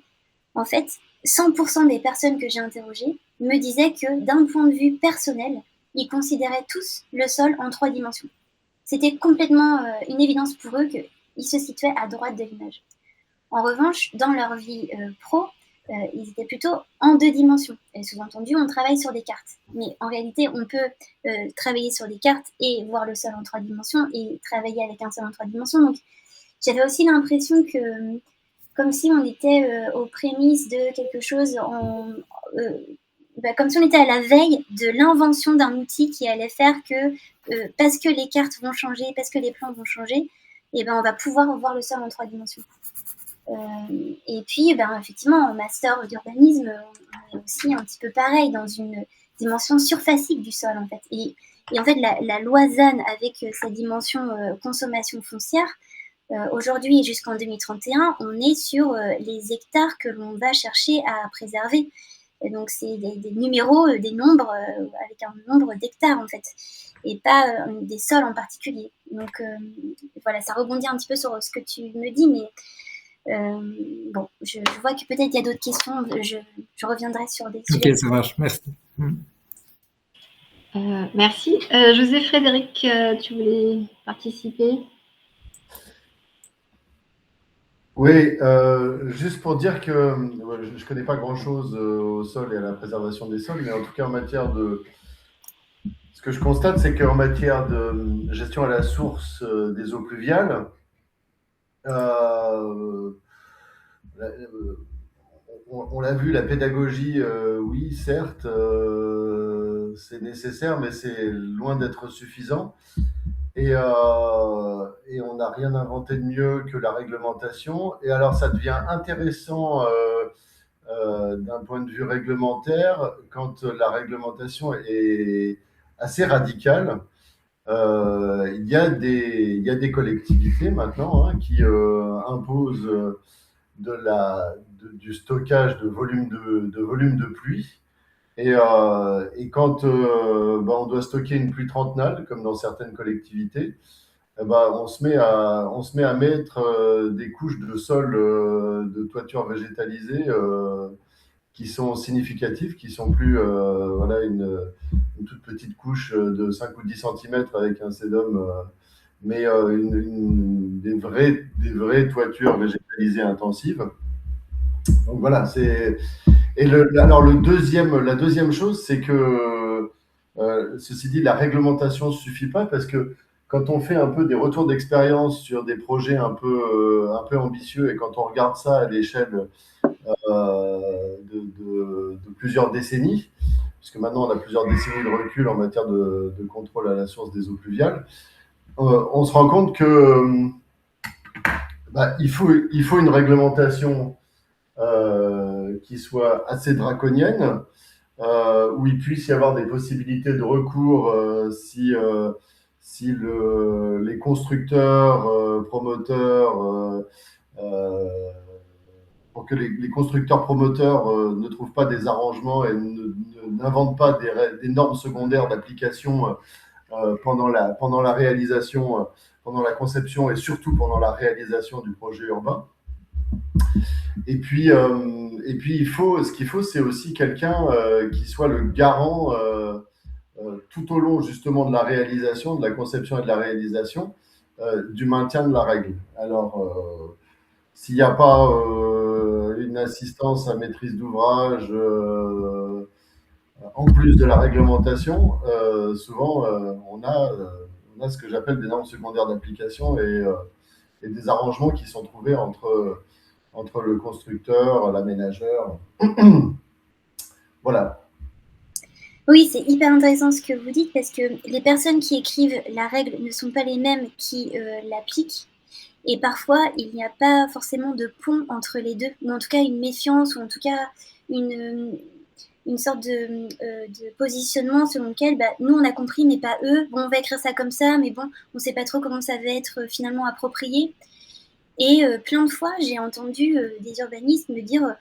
en fait, 100% des personnes que j'ai interrogées me disaient que d'un point de vue personnel, ils considéraient tous le sol en 3 dimensions. C'était complètement une évidence pour eux qu'ils se situaient à droite de l'image. En revanche, dans leur vie pro, ils étaient plutôt en 2 dimensions. Et sous-entendu, on travaille sur des cartes. Mais en réalité, on peut travailler sur des cartes et voir le sol en 3 dimensions et travailler avec un sol en 3 dimensions. Donc, j'avais aussi l'impression que, comme si on était aux prémices de quelque chose, comme si on était à la veille de l'invention d'un outil qui allait faire que, parce que les cartes vont changer, parce que les plans vont changer, et on va pouvoir voir le sol en 3 dimensions. Et puis, effectivement, en master d'urbanisme, on est aussi un petit peu pareil, dans une dimension surfacique du sol, en fait. Et en fait, la loi ZAN, avec sa dimension consommation foncière, aujourd'hui et jusqu'en 2031, on est sur les hectares que l'on va chercher à préserver. Et donc, c'est des numéros, des nombres, avec un nombre d'hectares, en fait, et pas des sols en particulier. Donc, voilà, ça rebondit un petit peu sur ce que tu me dis, mais bon, je vois que peut-être il y a d'autres questions. Je reviendrai sur des sujets. Ok, ça marche. Merci. Merci. José Frédéric, tu voulais participer? Oui, juste pour dire que je ne connais pas grand-chose au sol et à la préservation des sols, mais en tout cas en matière de... Ce que je constate, c'est qu'en matière de gestion à la source des eaux pluviales, on l'a vu, la pédagogie, oui, certes, c'est nécessaire, mais c'est loin d'être suffisant. Et on n'a rien inventé de mieux que la réglementation. Et alors, ça devient intéressant d'un point de vue réglementaire quand la réglementation est assez radicale. Il y a des collectivités maintenant qui imposent du stockage de volume de pluie. Et quand on doit stocker une pluie trentenale, comme dans certaines collectivités, on se met à mettre des couches de sol de toiture végétalisée qui sont significatives, qui sont plus une toute petite couche de 5 ou 10 cm avec un sédum, mais des vraies toitures végétalisées intensives. Donc voilà, alors la deuxième chose, c'est que ceci dit, la réglementation ne suffit pas, parce que quand on fait un peu des retours d'expérience sur des projets un peu ambitieux, et quand on regarde ça à l'échelle de plusieurs décennies, puisque maintenant on a plusieurs décennies de recul en matière de contrôle à la source des eaux pluviales, on se rend compte que il faut une réglementation qui soit assez draconienne, où il puisse y avoir des possibilités de recours si si les constructeurs, promoteurs, pour que les constructeurs promoteurs ne trouvent pas des arrangements et n'inventent pas des normes secondaires d'application pendant la réalisation, pendant la conception et surtout pendant la réalisation du projet urbain. Et puis ce qu'il faut, c'est aussi quelqu'un qui soit le garant tout au long justement de la réalisation, de la conception et de la réalisation, du maintien de la règle. Alors, s'il n'y a pas une assistance à maîtrise d'ouvrage en plus de la réglementation, souvent on a ce que j'appelle des normes secondaires d'application et des arrangements qui sont trouvés entre le constructeur, l'aménageur. Voilà. Oui, c'est hyper intéressant ce que vous dites parce que les personnes qui écrivent la règle ne sont pas les mêmes qui l'appliquent. Et parfois, il n'y a pas forcément de pont entre les deux, ou en tout cas une méfiance, ou en tout cas une sorte de positionnement selon lequel nous on a compris mais pas eux, bon on va écrire ça comme ça mais bon on sait pas trop comment ça va être finalement approprié. Et plein de fois j'ai entendu des urbanistes me dire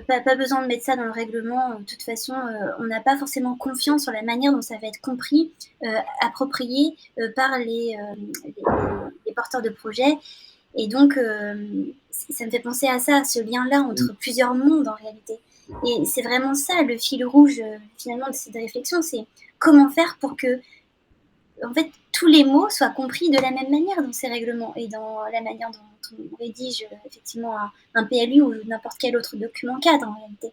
pas besoin de mettre ça dans le règlement, de toute façon on n'a pas forcément confiance sur la manière dont ça va être compris, approprié par les porteurs de projets. Et donc ça me fait penser à ça, ce lien-là entre plusieurs mondes en réalité. Et c'est vraiment ça le fil rouge finalement de cette réflexion, c'est comment faire pour que en fait tous les mots soient compris de la même manière dans ces règlements et dans la manière dont on rédige effectivement un PLU ou n'importe quel autre document cadre en réalité.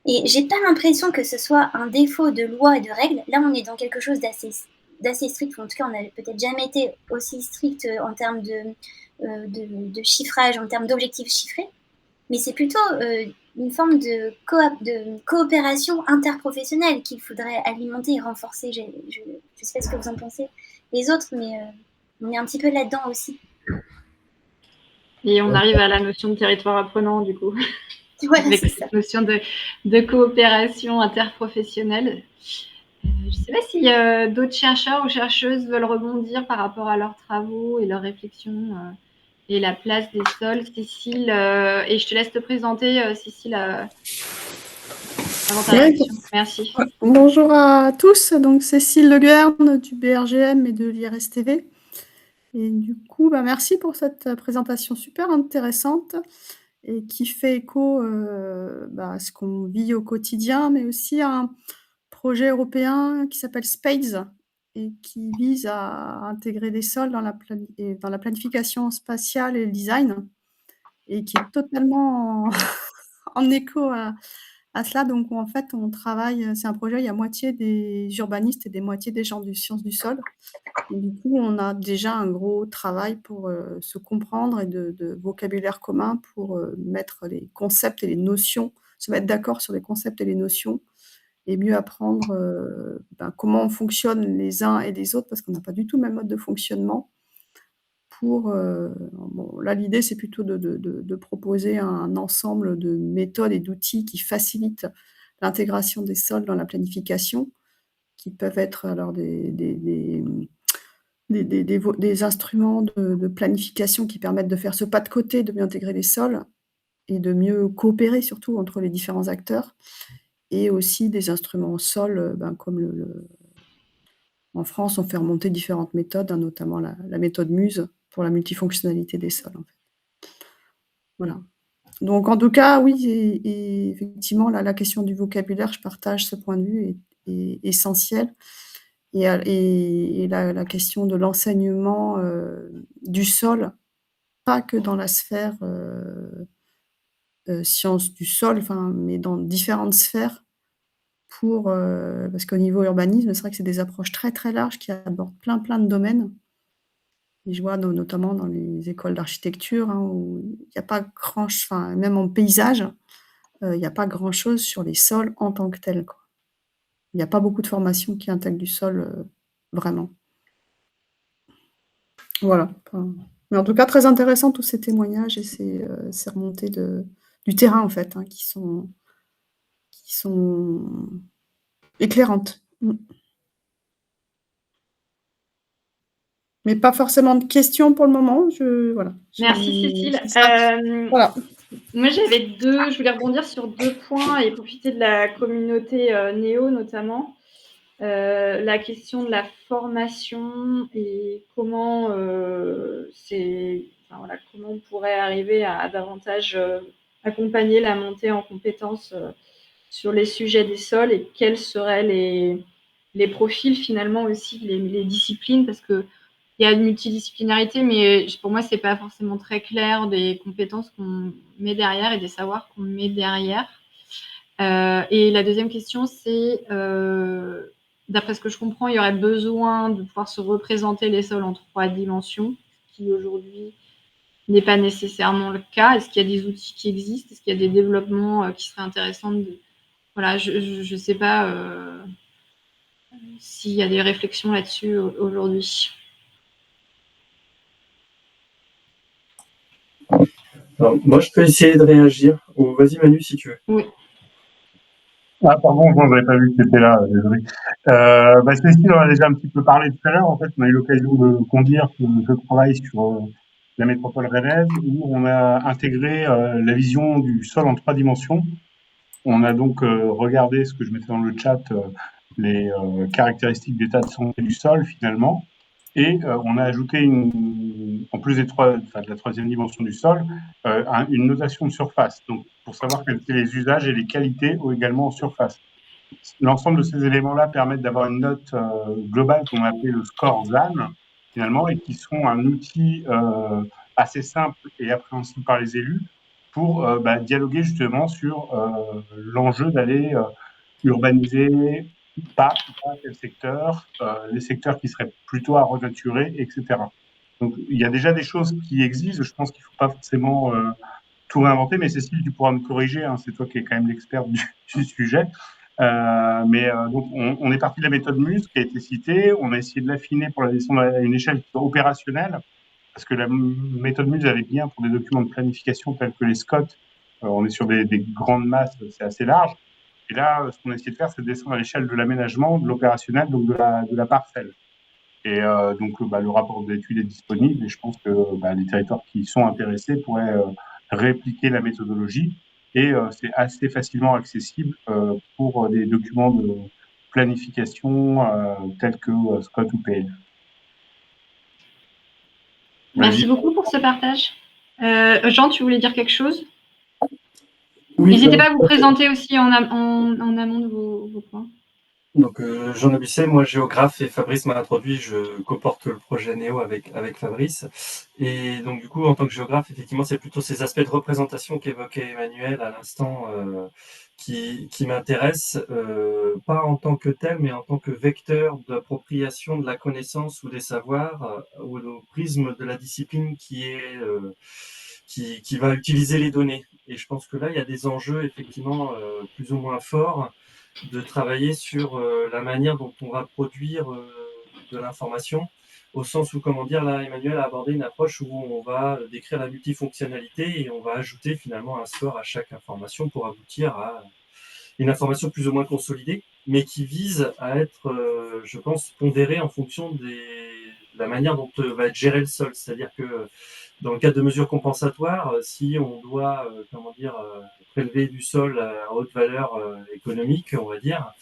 Et j'ai pas l'impression que ce soit un défaut de loi et de règles. Là on est dans quelque chose d'assez strict, ou en tout cas on n'a peut-être jamais été aussi strict en termes de chiffrage, en termes d'objectifs chiffrés, mais c'est plutôt une forme de coopération interprofessionnelle qu'il faudrait alimenter et renforcer. Je ne sais pas ce que vous en pensez les autres, mais on est un petit peu là-dedans aussi. Et on arrive à la notion de territoire apprenant, du coup, voilà, avec cette notion de coopération interprofessionnelle. Je ne sais pas si d'autres chercheurs ou chercheuses veulent rebondir par rapport à leurs travaux et leurs réflexions et la place des sols. Cécile, et je te laisse te présenter, Cécile, avant ta réflexion. Merci. Bonjour à tous, donc Cécile Le Guern du BRGM et de l'IRSTV. Et du coup, merci pour cette présentation super intéressante et qui fait écho à ce qu'on vit au quotidien, mais aussi à un projet européen qui s'appelle SPACE et qui vise à intégrer des sols dans la planification spatiale et le design, et qui est totalement en écho à cela. Donc, en fait, on travaille, c'est un projet, il y a moitié des urbanistes et des moitiés des gens de sciences du sol. Et du coup, on a déjà un gros travail pour se comprendre et de vocabulaire commun pour mettre les concepts et les notions, se mettre d'accord sur les concepts et les notions et mieux apprendre comment fonctionnent les uns et les autres, parce qu'on n'a pas du tout le même mode de fonctionnement. Là, l'idée, c'est plutôt de proposer un ensemble de méthodes et d'outils qui facilitent l'intégration des sols dans la planification, qui peuvent être alors des instruments de planification qui permettent de faire ce pas de côté, de mieux intégrer les sols et de mieux coopérer surtout entre les différents acteurs, et aussi des instruments au sol, comme en France, on fait remonter différentes méthodes, notamment la méthode MUSE pour la multifonctionnalité des sols. En fait. Voilà. Donc, en tout cas, oui, et effectivement, la question du vocabulaire, je partage ce point de vue, est essentielle. Et la question de l'enseignement du sol, pas que dans la sphère sciences du sol, mais dans différentes sphères, parce qu'au niveau urbanisme, c'est vrai que c'est des approches très très larges qui abordent plein de domaines. Et je vois notamment dans les écoles d'architecture, où il n'y a pas même en paysage, il n'y a pas grand-chose sur les sols en tant que tels, quoi. Il n'y a pas beaucoup de formations qui intègrent du sol vraiment. Voilà. Mais en tout cas, très intéressant tous ces témoignages et ces remontées du terrain, en fait, qui sont éclairantes. Mais pas forcément de questions pour le moment. Voilà. Merci Cécile. Voilà. Moi, je voulais rebondir sur 2 points et profiter de la communauté Néo notamment. La question de la formation et comment comment on pourrait arriver à davantage accompagner la montée en compétences sur les sujets des sols et quels seraient les profils finalement aussi, les disciplines, parce que il y a une multidisciplinarité, mais pour moi, c'est pas forcément très clair des compétences qu'on met derrière et des savoirs qu'on met derrière. Et la deuxième question, c'est, d'après ce que je comprends, il y aurait besoin de pouvoir se représenter les sols en 3 dimensions, ce qui aujourd'hui n'est pas nécessairement le cas. Est-ce qu'il y a des outils qui existent? Est-ce qu'il y a des développements qui seraient intéressants Voilà, je sais pas s'il y a des réflexions là-dessus aujourd'hui. Alors, moi, je peux essayer de réagir. Vas-y, Manu, si tu veux. Oui. Ah, pardon, je n'avais pas vu que tu étais là, désolé. Cécile, on a déjà un petit peu parlé tout à l'heure. En fait, on a eu l'occasion de conduire que je travaille sur la métropole rennaise, où on a intégré la vision du sol en 3 dimensions. On a donc regardé ce que je mettais dans le chat, les caractéristiques d'état de santé du sol, finalement. Et on a ajouté, en plus de la 3e dimension du sol, une notation de surface, donc pour savoir quels étaient les usages et les qualités également en surface. L'ensemble de ces éléments-là permettent d'avoir une note globale qu'on a appelée le score ZAN, finalement, et qui sont un outil assez simple et appréhensible par les élus pour dialoguer justement sur l'enjeu d'aller urbaniser pas quel secteur, les secteurs qui seraient plutôt à renaturer, etc. Donc, il y a déjà des choses qui existent. Je pense qu'il ne faut pas forcément tout réinventer, mais Cécile, tu pourras me corriger. Hein, c'est toi qui es quand même l'expert du sujet. Donc, on est parti de la méthode MUSE qui a été citée. On a essayé de l'affiner pour la descendre à une échelle opérationnelle, parce que la méthode MUSE, elle est bien pour des documents de planification tels que les SCOT. On est sur des grandes masses, c'est assez large. Et là, ce qu'on a essayé de faire, c'est de descendre à l'échelle de l'aménagement, de l'opérationnel, donc de la parcelle. Et le rapport d'étude est disponible et je pense que les territoires qui sont intéressés pourraient répliquer la méthodologie. Et c'est assez facilement accessible pour des documents de planification tels que SCOT ou PL. Merci beaucoup pour ce partage. Jean, tu voulais dire quelque chose? Oui, n'hésitez pas à vous présenter aussi en amont de vos points. Donc, Jean Abusset, moi géographe, et Fabrice m'a introduit, je coporte le projet Néo avec Fabrice. Et donc, du coup, en tant que géographe, effectivement, c'est plutôt ces aspects de représentation qu'évoquait Emmanuel à l'instant qui m'intéressent, pas en tant que tel, mais en tant que vecteur d'appropriation de la connaissance ou des savoirs, ou au prisme de la discipline qui va utiliser les données. Et je pense que là, il y a des enjeux effectivement plus ou moins forts de travailler sur la manière dont on va produire de l'information, au sens où, là, Emmanuel a abordé une approche où on va décrire la multifonctionnalité et on va ajouter finalement un score à chaque information pour aboutir à une information plus ou moins consolidée, mais qui vise à être, je pense, pondérée en fonction de la manière dont va être géré le sol. C'est-à-dire que dans le cadre de mesures compensatoires, si on doit, prélever du sol à haute valeur économique, on va dire,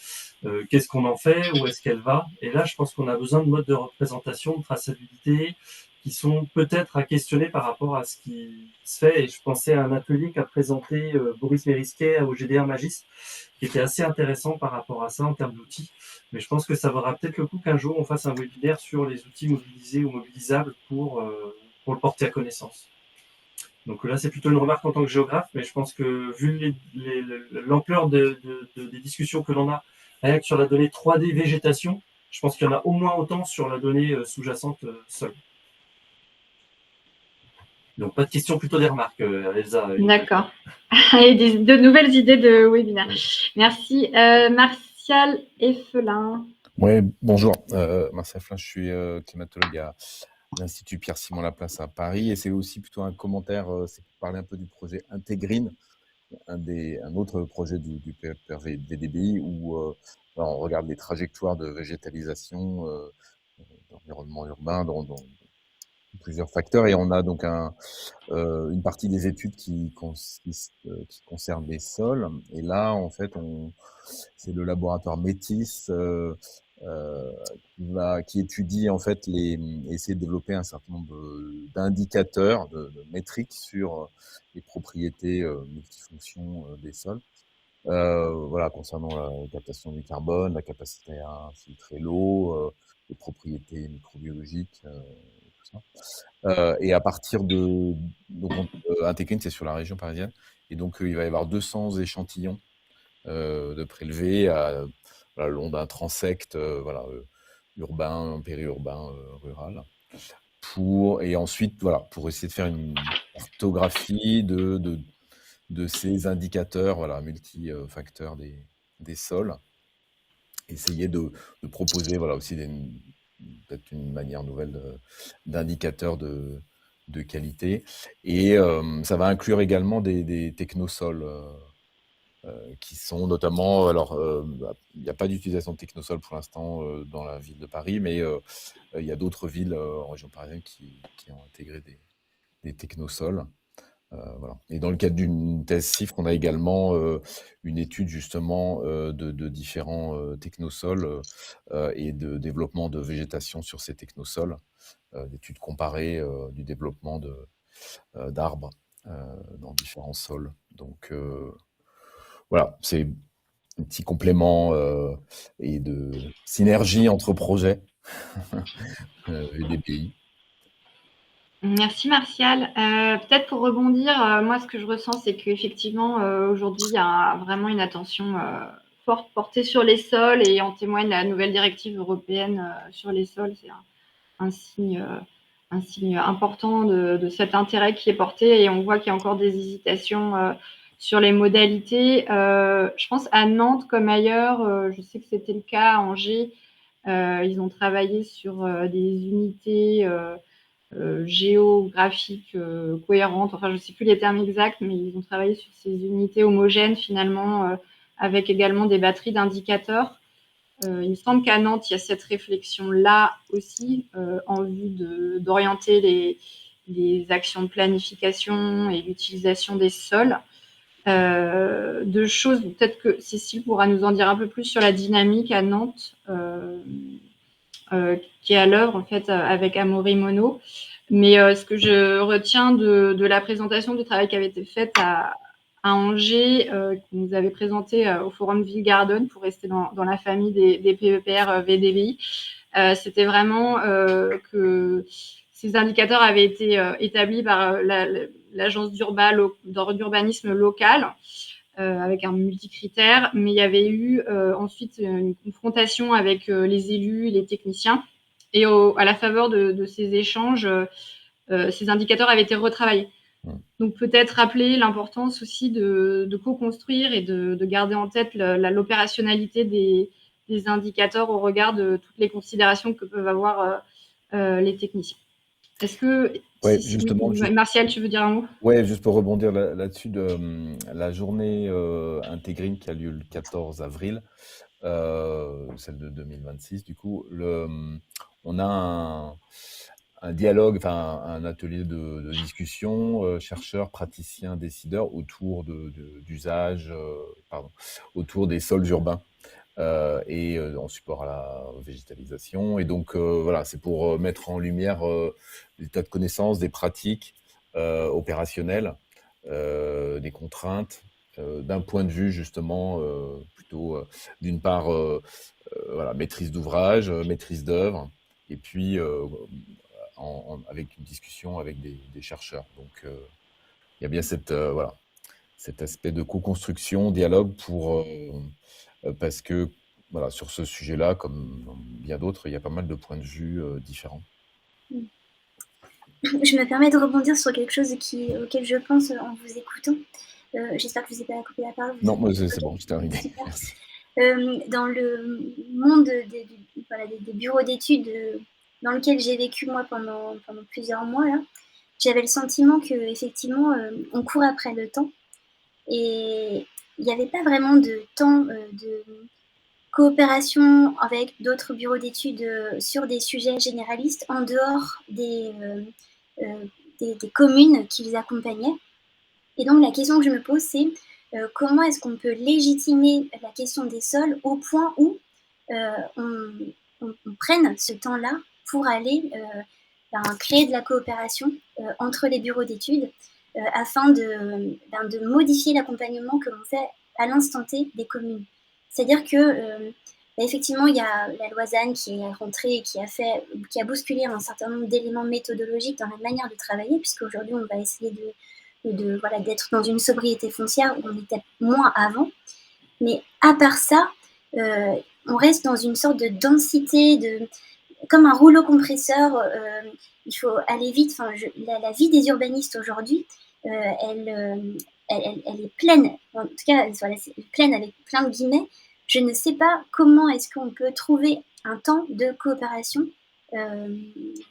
qu'est-ce qu'on en fait? Où est-ce qu'elle va? Et là, je pense qu'on a besoin de modes de représentation, de traçabilité, qui sont peut-être à questionner par rapport à ce qui se fait. Et je pensais à un atelier qu'a présenté Boris Mérisquet au GDR Magis, qui était assez intéressant par rapport à ça en termes d'outils. Mais je pense que ça vaudra peut-être le coup qu'un jour on fasse un webinaire sur les outils mobilisés ou mobilisables pour le porter à connaissance. Donc là, c'est plutôt une remarque en tant que géographe, mais je pense que vu l'ampleur des discussions que l'on a, rien que sur la donnée 3D végétation, je pense qu'il y en a au moins autant sur la donnée sous-jacente sol. Donc pas de questions, plutôt des remarques, Elsa. D'accord. Et de nouvelles idées de webinaire. Merci. Martial Effelin. Oui, bonjour. Martial Effelin, je suis climatologue à l'Institut Pierre-Simon Laplace à Paris. Et c'est aussi plutôt un commentaire, c'est pour parler un peu du projet Intégrine, un autre projet du PRV DDBI où on regarde les trajectoires de végétalisation l'environnement urbain dans plusieurs facteurs. Et on a donc une partie des études qui concernent les sols. Et là, en fait, c'est le laboratoire Métis qui étudie en fait essayer de développer un certain nombre d'indicateurs, de métriques sur les propriétés multifonctions des sols. Voilà, concernant la captation du carbone, la capacité à filtrer l'eau, les propriétés microbiologiques, tout ça. Et à partir de Integrine, c'est sur la région parisienne, et donc il va y avoir 200 échantillons de prélevés le long d'un transect urbain, périurbain, rural, et ensuite pour essayer de faire une cartographie de ces indicateurs multifacteurs des sols, essayer de proposer aussi peut-être une manière nouvelle d'indicateurs de qualité. Et ça va inclure également des technosols qui sont notamment, il n'y a pas d'utilisation de technosols pour l'instant dans la ville de Paris, mais il y a d'autres villes en région parisienne qui ont intégré des technosols. Voilà. Et dans le cadre d'une thèse CIFRE, on a également une étude justement de différents technosols et de développement de végétation sur ces technosols, d'études comparées du développement d'arbres dans différents sols. Donc voilà, c'est un petit complément et de synergie entre projets et des pays. Merci Martial. Peut-être pour rebondir, moi ce que je ressens, c'est qu'effectivement aujourd'hui il y a vraiment une attention forte portée sur les sols, et en témoigne la nouvelle directive européenne sur les sols. C'est un signe important de cet intérêt qui est porté, et on voit qu'il y a encore des hésitations sur les modalités. Je pense à Nantes comme ailleurs, je sais que c'était le cas à Angers. Ils ont travaillé sur des unités géographiques cohérentes, enfin je ne sais plus les termes exacts, mais ils ont travaillé sur ces unités homogènes finalement, avec également des batteries d'indicateurs. Il me semble qu'à Nantes, il y a cette réflexion-là aussi, en vue d'orienter les actions de planification et l'utilisation des sols. Deux choses, peut-être que Cécile pourra nous en dire un peu plus sur la dynamique à Nantes, qui est à l'œuvre en fait avec Amaury Monod. Mais ce que je retiens de la présentation du travail qui avait été fait à Angers, que vous avez présenté au Forum Ville Garden, pour rester dans la famille des PEPR VDBI, c'était vraiment que ces indicateurs avaient été établis par l'agence d'urbanisme local, avec un multicritère, mais il y avait eu ensuite une confrontation avec les élus, les techniciens, et à la faveur de ces échanges, ces indicateurs avaient été retravaillés. Donc peut-être rappeler l'importance aussi de co-construire et de garder en tête l'opérationnalité des indicateurs au regard de toutes les considérations que peuvent avoir les techniciens. Est-ce que, justement, Martial, tu veux dire un mot? Oui, juste pour rebondir là-dessus, de la journée Integrine qui a lieu le 14 avril, celle de 2026, du coup, on a un dialogue, enfin un atelier de discussion, chercheurs, praticiens, décideurs, autour d'usages, autour des sols urbains. Et en support à la végétalisation. Et donc, voilà, c'est pour mettre en lumière des tas de connaissances, des pratiques opérationnelles, des contraintes, d'un point de vue justement plutôt, d'une part, maîtrise d'ouvrage, maîtrise d'œuvre, et puis avec une discussion avec des chercheurs. Donc, il y a bien cet aspect de co-construction, dialogue parce que sur ce sujet-là, comme dans bien d'autres, il y a pas mal de points de vue différents. Je me permets de rebondir sur quelque chose auquel je pense en vous écoutant. J'espère que je ne vous ai pas coupé la parole. Non, c'est bon, je terminé. Merci. Dans le monde des bureaux d'études dans lequel j'ai vécu moi pendant plusieurs mois, là, j'avais le sentiment qu'effectivement, on court après le temps. Et il n'y avait pas vraiment de temps coopération avec d'autres bureaux d'études sur des sujets généralistes en dehors des communes qu'ils accompagnaient. Et donc la question que je me pose, c'est comment est-ce qu'on peut légitimer la question des sols au point où on prenne ce temps-là pour aller créer de la coopération entre les bureaux d'études afin de modifier l'accompagnement que l'on fait à l'instant T des communes. C'est-à-dire que effectivement, il y a la loi ZAN qui est rentrée et qui a bousculé un certain nombre d'éléments méthodologiques dans la manière de travailler, puisqu'aujourd'hui, on va essayer d'être dans une sobriété foncière où on était moins avant. Mais à part ça, on reste dans une sorte de densité, comme un rouleau compresseur. Il faut aller vite. La vie des urbanistes aujourd'hui, elle est pleine. En tout cas, elle est pleine avec plein de guillemets. Je ne sais pas comment est-ce qu'on peut trouver un temps de coopération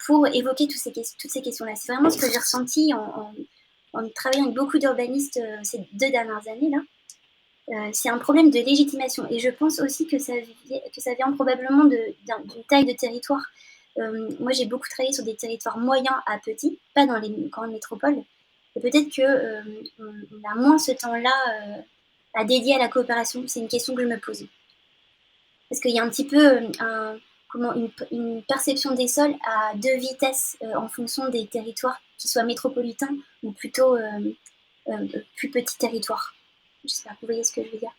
pour évoquer toutes ces questions-là. C'est vraiment ce que j'ai ressenti en travaillant avec beaucoup d'urbanistes ces 2 dernières années-là. C'est un problème de légitimation. Et je pense aussi que ça vient probablement d'une taille de territoire. Moi, j'ai beaucoup travaillé sur des territoires moyens à petits, pas dans les grandes métropoles. Et peut-être qu'on a moins ce temps-là à dédier à la coopération. C'est une question que je me pose. Parce qu'il y a un petit peu une perception des sols à 2 vitesses en fonction des territoires, qu'ils soient métropolitains ou plutôt plus petits territoires. J'espère que vous voyez ce que je veux dire.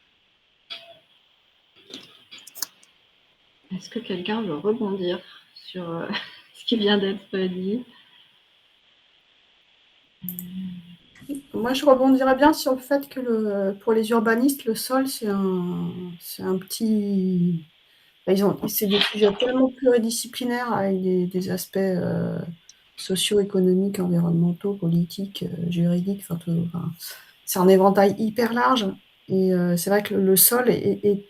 Est-ce que quelqu'un veut rebondir sur ce qui vient d'être dit? Moi, je rebondirais bien sur le fait que pour les urbanistes, le sol, c'est un petit... c'est des sujets tellement pluridisciplinaires avec des aspects socio-économiques, environnementaux, politiques, juridiques. C'est un éventail hyper large. Et c'est vrai que le sol est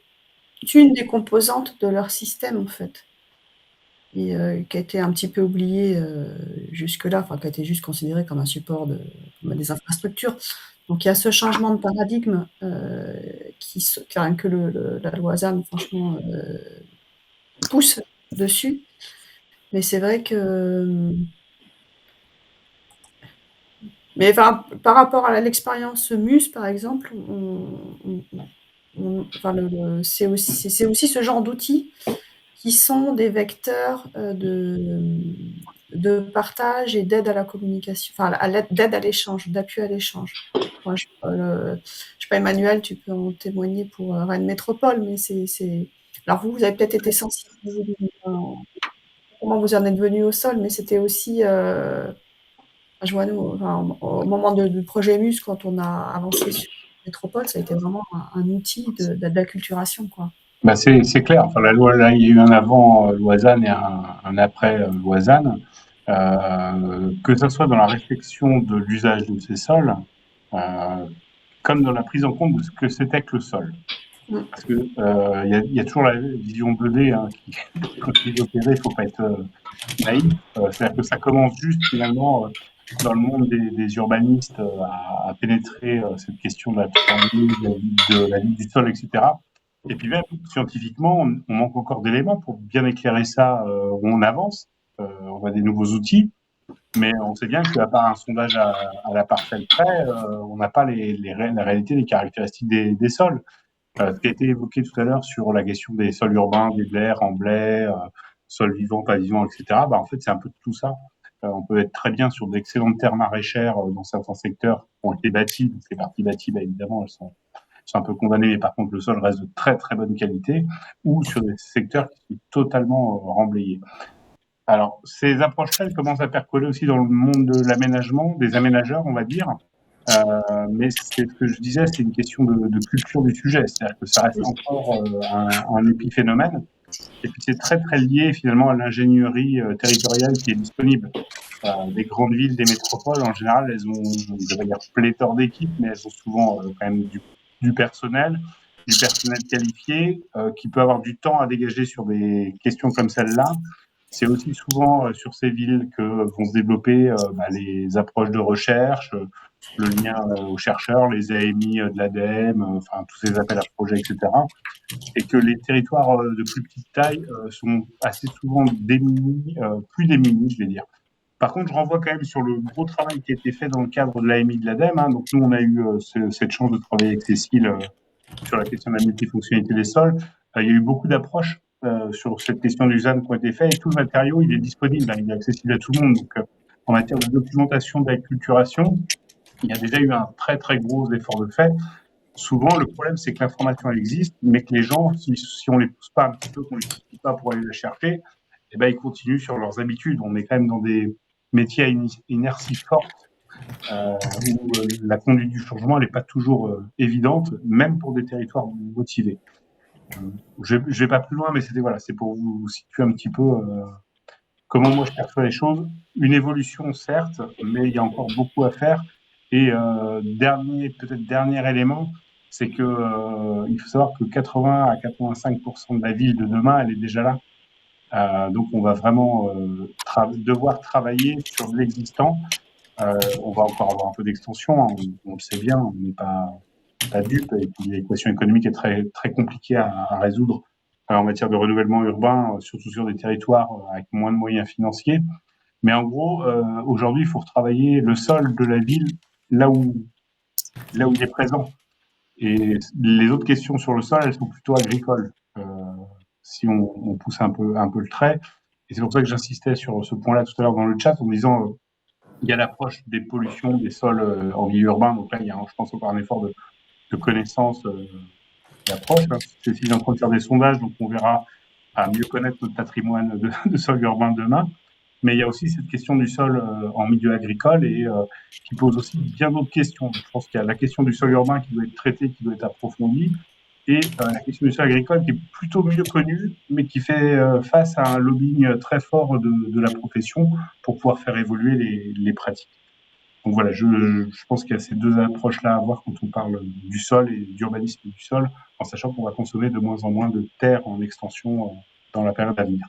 une des composantes de leur système, en fait. Et qui a été un petit peu oublié jusque-là, qui a été juste considéré comme un support des infrastructures. Donc il y a ce changement de paradigme que la loi ZAN, franchement, pousse dessus. Mais c'est vrai que... Mais par rapport à l'expérience MUSE, par exemple, c'est aussi ce genre d'outils qui sont des vecteurs de partage et d'aide à la communication, d'aide à l'échange, d'appui à l'échange. Moi, je sais pas, Emmanuel, tu peux en témoigner pour Rennes Métropole, mais c'est... Alors vous avez peut-être été sensible, comment vous en êtes venu au sol, mais c'était aussi... je vois, nous, au moment du projet MUSE, quand on a avancé sur Métropole, ça a été vraiment un outil d'acculturation, quoi. Bah c'est clair. La loi, là, il y a eu un avant loi ZAN et un après loi ZAN. Que ce soit dans la réflexion de l'usage de ces sols, comme dans la prise en compte de ce que c'était que le sol. Parce que il y a toujours la vision 2D qui, quand il est opéré, il ne faut pas être naïf. C'est-à-dire que ça commence juste finalement dans le monde des urbanistes à pénétrer cette question de la vie du sol, etc. Et puis même scientifiquement, on manque encore d'éléments pour bien éclairer ça où on avance. On a des nouveaux outils, mais on sait bien qu'à part un sondage à la parcelle près, on n'a pas la réalité des caractéristiques des sols. Ce qui a été évoqué tout à l'heure sur la question des sols urbains, des blés, remblais, sols vivants, pas vivants, etc. En fait, c'est un peu de tout ça. On peut être très bien sur d'excellentes terres maraîchères dans certains secteurs qui ont été bâtis. Donc les parties bâties, évidemment, elles sont un peu condamnées, mais par contre, le sol reste de très, très bonne qualité, ou sur des secteurs qui sont totalement remblayés. Alors, ces approches-là, elles commencent à percoler aussi dans le monde de l'aménagement, des aménageurs, on va dire. Mais c'est ce que je disais, c'est une question de culture du sujet. C'est-à-dire que ça reste encore un épiphénomène. Et puis, c'est très, très lié, finalement, à l'ingénierie territoriale qui est disponible. Des grandes villes, des métropoles, en général, elles ont, je vais dire, pléthore d'équipes, mais elles ont souvent quand même du personnel qualifié, qui peut avoir du temps à dégager sur des questions comme celle-là. C'est aussi souvent sur ces villes que vont se développer les approches de recherche, le lien aux chercheurs, les AMI de l'ADEME, tous ces appels à projets, etc. et que les territoires de plus petite taille sont assez souvent démunis, plus démunis, je vais dire. Par contre, je renvoie quand même sur le gros travail qui a été fait dans le cadre de l'AMI de l'ADEME. Hein. Donc, nous, on a eu cette chance de travailler avec Cécile sur la question de la multifonctionnalité des sols. Il y a eu beaucoup d'approches sur cette question du ZAN qui ont été faites et tout le matériau, il est disponible, hein, il est accessible à tout le monde. Donc, en matière de documentation d'acculturation, il y a déjà eu un très, très gros effort de fait. Souvent, le problème, c'est que l'information, elle existe, mais que les gens, si on les pousse pas un petit peu, qu'on les pousse pas pour aller la chercher, eh ben, ils continuent sur leurs habitudes. On est quand même dans des métiers à une inertie forte, où la conduite du changement, elle n'est pas toujours évidente, même pour des territoires motivés. Je vais pas plus loin, mais c'est pour vous situer un petit peu comment moi je perçois les choses. Une évolution, certes, mais il y a encore beaucoup à faire. Et dernier élément, c'est que il faut savoir que 80 à 85% de la ville de demain, elle est déjà là. Donc on va vraiment devoir travailler sur de l'existant. On va encore avoir un peu d'extension, hein, on le sait bien, on n'est pas dupe, et puis l'équation économique est très, très compliquée à résoudre en matière de renouvellement urbain, surtout sur des territoires avec moins de moyens financiers. Mais en gros, aujourd'hui, il faut retravailler le sol de la ville là où il est présent. Et les autres questions sur le sol, elles sont plutôt agricoles, si on pousse un peu le trait. Et c'est pour ça que j'insistais sur ce point-là tout à l'heure dans le chat, en disant il y a l'approche des pollutions des sols en milieu urbain. Donc là, il y a, je pense, encore un effort de connaissance d'approche. Hein. Cécile est en train de faire des sondages, donc on verra à mieux connaître notre patrimoine de sol urbain demain. Mais il y a aussi cette question du sol en milieu agricole et qui pose aussi bien d'autres questions. Je pense qu'il y a la question du sol urbain qui doit être traitée, qui doit être approfondie, et la question du sol agricole qui est plutôt mieux connue, mais qui fait face à un lobbying très fort de la profession pour pouvoir faire évoluer les pratiques. Donc voilà, je pense qu'il y a ces deux approches-là à voir quand on parle du sol et d'urbanisme du sol, en sachant qu'on va consommer de moins en moins de terre en extension dans la période à venir.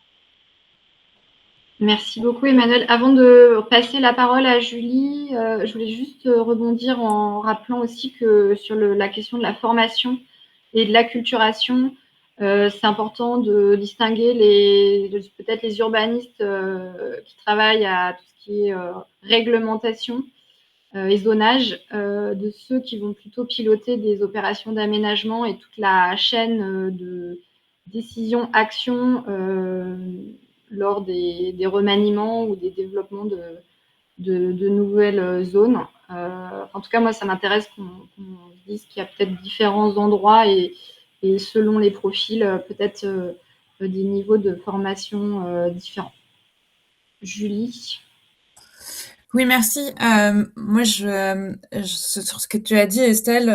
Merci beaucoup, Emmanuel. Avant de passer la parole à Julie, je voulais juste rebondir en rappelant aussi que sur la question de la formation et de l'acculturation, c'est important de distinguer peut-être les urbanistes qui travaillent à tout ce qui est réglementation et zonage, de ceux qui vont plutôt piloter des opérations d'aménagement et toute la chaîne de décision-action lors des remaniements ou des développements de nouvelles zones. En tout cas, moi, ça m'intéresse qu'on dise qu'il y a peut-être différents endroits et selon les profils, peut-être des niveaux de formation différents. Julie. Oui, merci. Moi, sur ce que tu as dit, Estelle,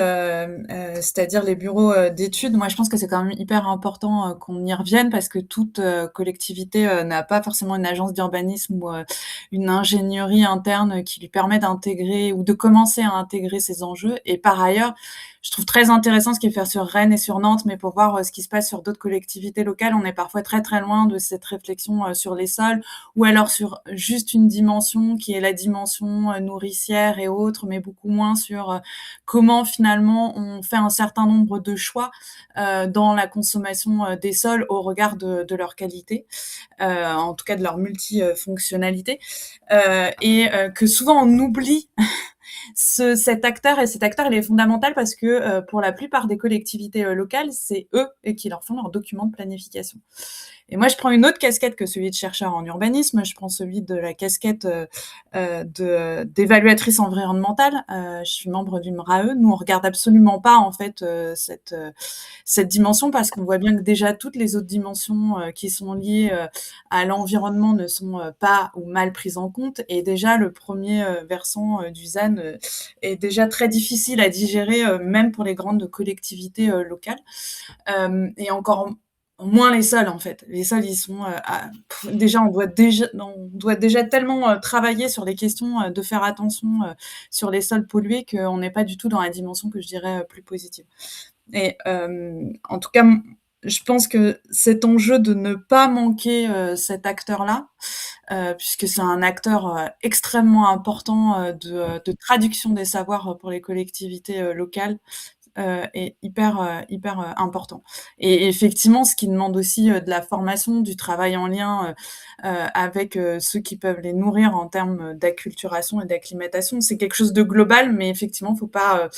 c'est-à-dire les bureaux d'études, moi, je pense que c'est quand même hyper important qu'on y revienne parce que toute collectivité n'a pas forcément une agence d'urbanisme ou une ingénierie interne qui lui permet d'intégrer ou de commencer à intégrer ces enjeux. Et par ailleurs, je trouve très intéressant ce qui est fait sur Rennes et sur Nantes, mais pour voir ce qui se passe sur d'autres collectivités locales, on est parfois très très loin de cette réflexion sur les sols, ou alors sur juste une dimension qui est la dimension nourricière et autres, mais beaucoup moins sur comment finalement on fait un certain nombre de choix dans la consommation des sols au regard de leur qualité, en tout cas de leur multifonctionnalité, et que souvent on oublie cet acteur, et cet acteur, il est fondamental parce que pour la plupart des collectivités locales, c'est eux qui leur font leur document de planification. Et moi, je prends une autre casquette que celui de chercheur en urbanisme. Je prends celui de la casquette d'évaluatrice environnementale. Je suis membre du MRAE. Nous, on regarde absolument pas en fait cette dimension parce qu'on voit bien que déjà toutes les autres dimensions qui sont liées à l'environnement ne sont pas ou mal prises en compte. Et déjà, le premier versant du ZAN est déjà très difficile à digérer, même pour les grandes collectivités locales. Et encore moins les sols, en fait. Les sols, ils sont déjà, on doit déjà tellement travailler sur les questions de faire attention sur les sols pollués qu'on n'est pas du tout dans la dimension que je dirais plus positive. Et en tout cas, je pense que cet enjeu de ne pas manquer cet acteur-là, puisque c'est un acteur extrêmement important de traduction des savoirs pour les collectivités locales. est hyper important. Et effectivement, ce qui demande aussi de la formation, du travail en lien avec ceux qui peuvent les nourrir en termes d'acculturation et d'acclimatation, c'est quelque chose de global, mais effectivement, faut pas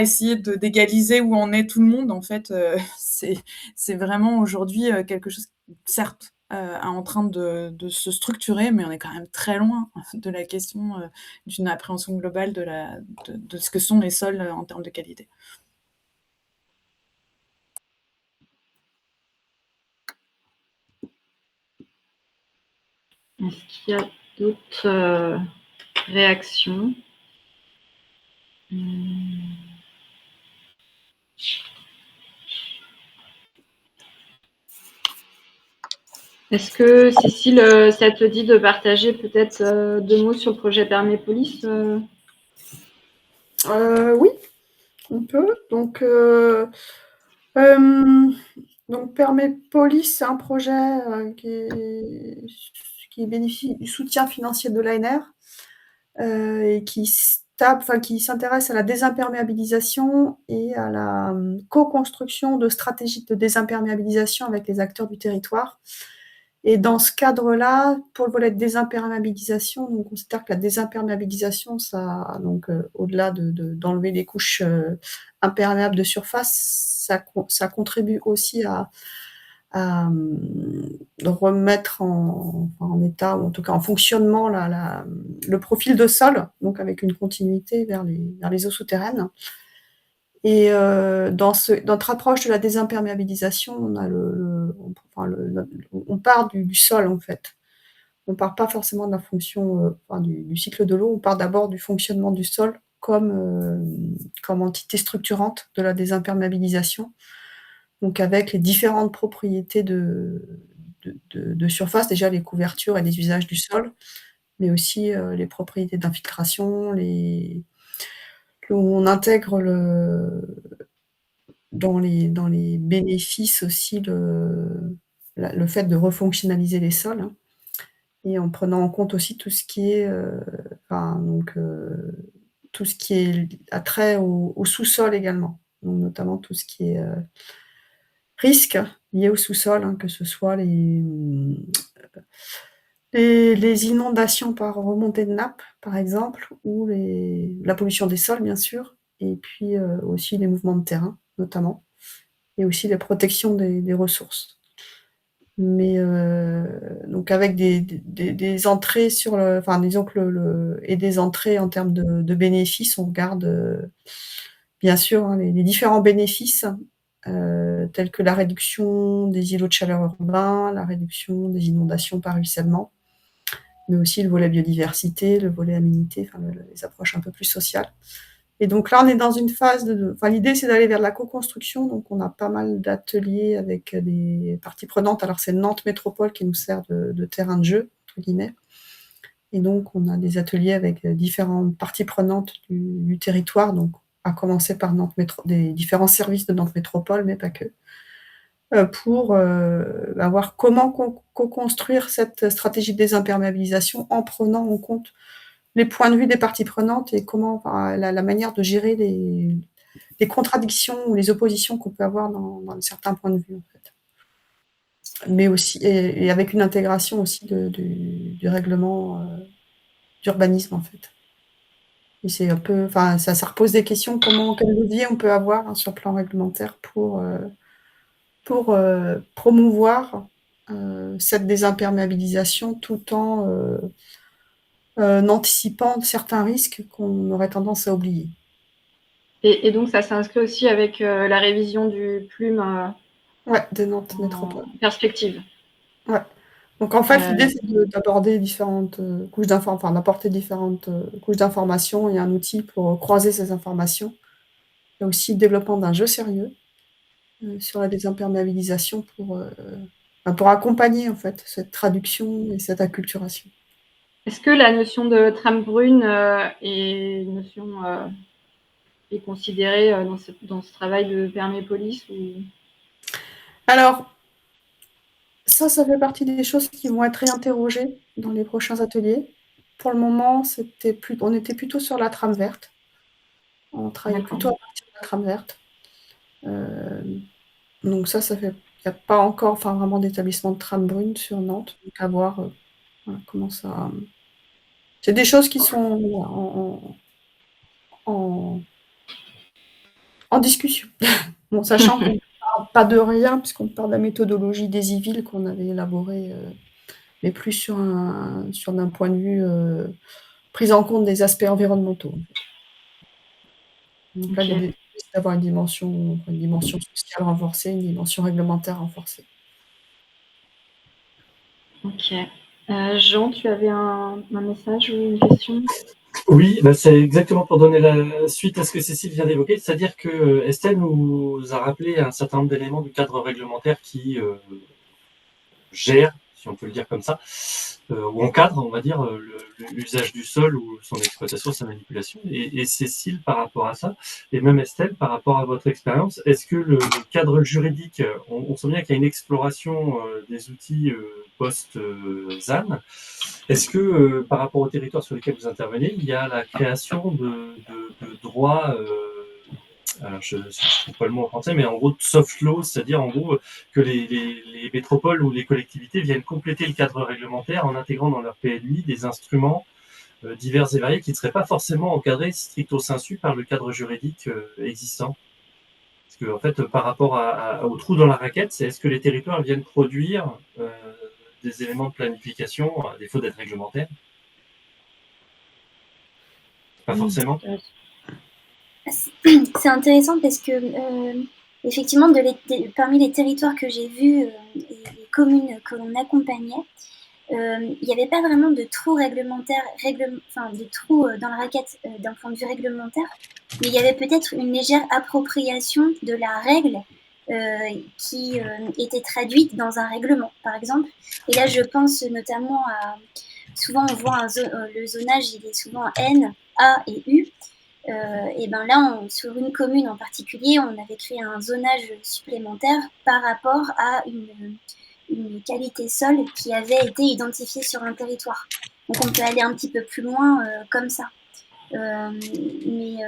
essayer d'égaliser où en est tout le monde. En fait, c'est vraiment aujourd'hui quelque chose, certes, en train de se structurer, mais on est quand même très loin de la question d'une appréhension globale de ce que sont les sols en termes de qualité. Est-ce qu'il y a d'autres réactions? Est-ce que, Cécile, ça te dit de partager peut-être 2 mots sur le projet Permépolis? Oui, on peut. Donc Permépolis, c'est un projet qui bénéficie du soutien financier de l'ANR et qui s'intéresse à la désimperméabilisation et à la co-construction de stratégies de désimperméabilisation avec les acteurs du territoire. Et dans ce cadre-là, pour le volet de désimperméabilisation, on considère que la désimperméabilisation, ça, donc au-delà d'enlever les couches imperméables de surface, ça contribue aussi à remettre en état, ou en tout cas en fonctionnement, le profil de sol, donc avec une continuité vers les eaux souterraines. Et dans notre approche de la désimperméabilisation, on part du sol, en fait. On ne part pas forcément de la fonction du cycle de l'eau, on part d'abord du fonctionnement du sol comme entité structurante de la désimperméabilisation, donc avec les différentes propriétés de surface, déjà les couvertures et les usages du sol, mais aussi les propriétés d'infiltration, on intègre dans les bénéfices aussi le fait de refonctionnaliser les sols, hein, et en prenant en compte aussi tout ce qui est tout ce qui est attrait au sous-sol également, donc notamment tout ce qui est risques liés au sous-sol, hein, que ce soit les inondations par remontée de nappe, par exemple, ou la pollution des sols, bien sûr, et puis aussi les mouvements de terrain, notamment, et aussi la protection des ressources. Mais donc avec des entrées sur disons que et des entrées en termes de bénéfices, on regarde bien sûr, hein, les différents bénéfices tels que la réduction des îlots de chaleur urbains, la réduction des inondations par ruissellement, mais aussi le volet biodiversité, le volet aménité, les approches un peu plus sociales. Et donc là, on est dans une phase l'idée, c'est d'aller vers la co-construction. Donc, on a pas mal d'ateliers avec des parties prenantes. Alors, c'est Nantes Métropole qui nous sert de terrain de jeu, entre guillemets. Et donc, on a des ateliers avec différentes parties prenantes du territoire, donc à commencer par des différents services de Nantes Métropole, mais pas que, pour voir comment co-construire cette stratégie de désimperméabilisation en prenant en compte les points de vue des parties prenantes et comment la manière de gérer les contradictions ou les oppositions qu'on peut avoir dans certains points de vue, en fait. Mais aussi, et avec une intégration aussi du règlement d'urbanisme, en fait. Et c'est un peu, ça repose des questions, quel levier on peut avoir, hein, sur le plan réglementaire pour promouvoir cette désimperméabilisation tout en anticipant certains risques qu'on aurait tendance à oublier. Et donc, ça s'inscrit aussi avec la révision du plume de Nantes Métropole. Perspective. Ouais. Donc, en fait, l'idée, c'est d'aborder différentes couches d'informations, d'apporter différentes couches d'informations et un outil pour croiser ces informations. Il y a aussi le développement d'un jeu sérieux sur la désimperméabilisation pour accompagner, en fait, cette traduction et cette acculturation. Est-ce que la notion de trame brune est considérée dans ce travail de Permépolis Alors, ça fait partie des choses qui vont être réinterrogées dans les prochains ateliers. Pour le moment, on était plutôt sur la trame verte. On travaille D'accord. plutôt à partir de la trame verte. Donc ça fait... Il n'y a pas encore vraiment d'établissement de trame brune sur Nantes. Donc à voir voilà, comment ça... C'est des choses qui sont en discussion. Bon, sachant qu'on ne parle pas de rien, puisqu'on parle de la méthodologie des e-villes qu'on avait élaborée, mais plus sur d'un point de vue prise en compte des aspects environnementaux. Donc là, l'idée, c'est d'avoir une dimension sociale renforcée, une dimension réglementaire renforcée. Ok. Jean, tu avais un message ou une question? Oui, c'est exactement pour donner la suite à ce que Cécile vient d'évoquer, c'est-à-dire que Estelle nous a rappelé un certain nombre d'éléments du cadre réglementaire qui gère, si on peut le dire comme ça, ou encadre, on va dire, l'usage du sol ou son exploitation, sa manipulation. Et Cécile, par rapport à ça, et même Estelle, par rapport à votre expérience, est-ce que le cadre juridique, on sent bien qu'il y a une exploration des outils post-ZAN. Est-ce que, par rapport aux territoires sur lesquels vous intervenez, il y a la création de droits, alors je ne trouve pas le mot en français, mais en gros de soft law, c'est-à-dire en gros que les métropoles ou les collectivités viennent compléter le cadre réglementaire en intégrant dans leur PLUI des instruments divers et variés qui ne seraient pas forcément encadrés stricto sensu par le cadre juridique existant. Parce que en fait, par rapport au trou dans la raquette, c'est est-ce que les territoires viennent produire des éléments de planification à défaut d'être réglementaires? Pas forcément. C'est intéressant parce que, effectivement, parmi les territoires que j'ai vus et les communes que l'on accompagnait, il n'y avait pas vraiment de trou réglementaire, de trou dans la raquette d'un point de vue réglementaire, mais il y avait peut-être une légère appropriation de la règle qui était traduite dans un règlement, par exemple. Et là, je pense notamment à... Souvent, on voit le zonage, il est souvent N, A et U. Et ben là, sur une commune en particulier, on avait créé un zonage supplémentaire par rapport à une qualité sol qui avait été identifiée sur un territoire. Donc on peut aller un petit peu plus loin comme ça. Mais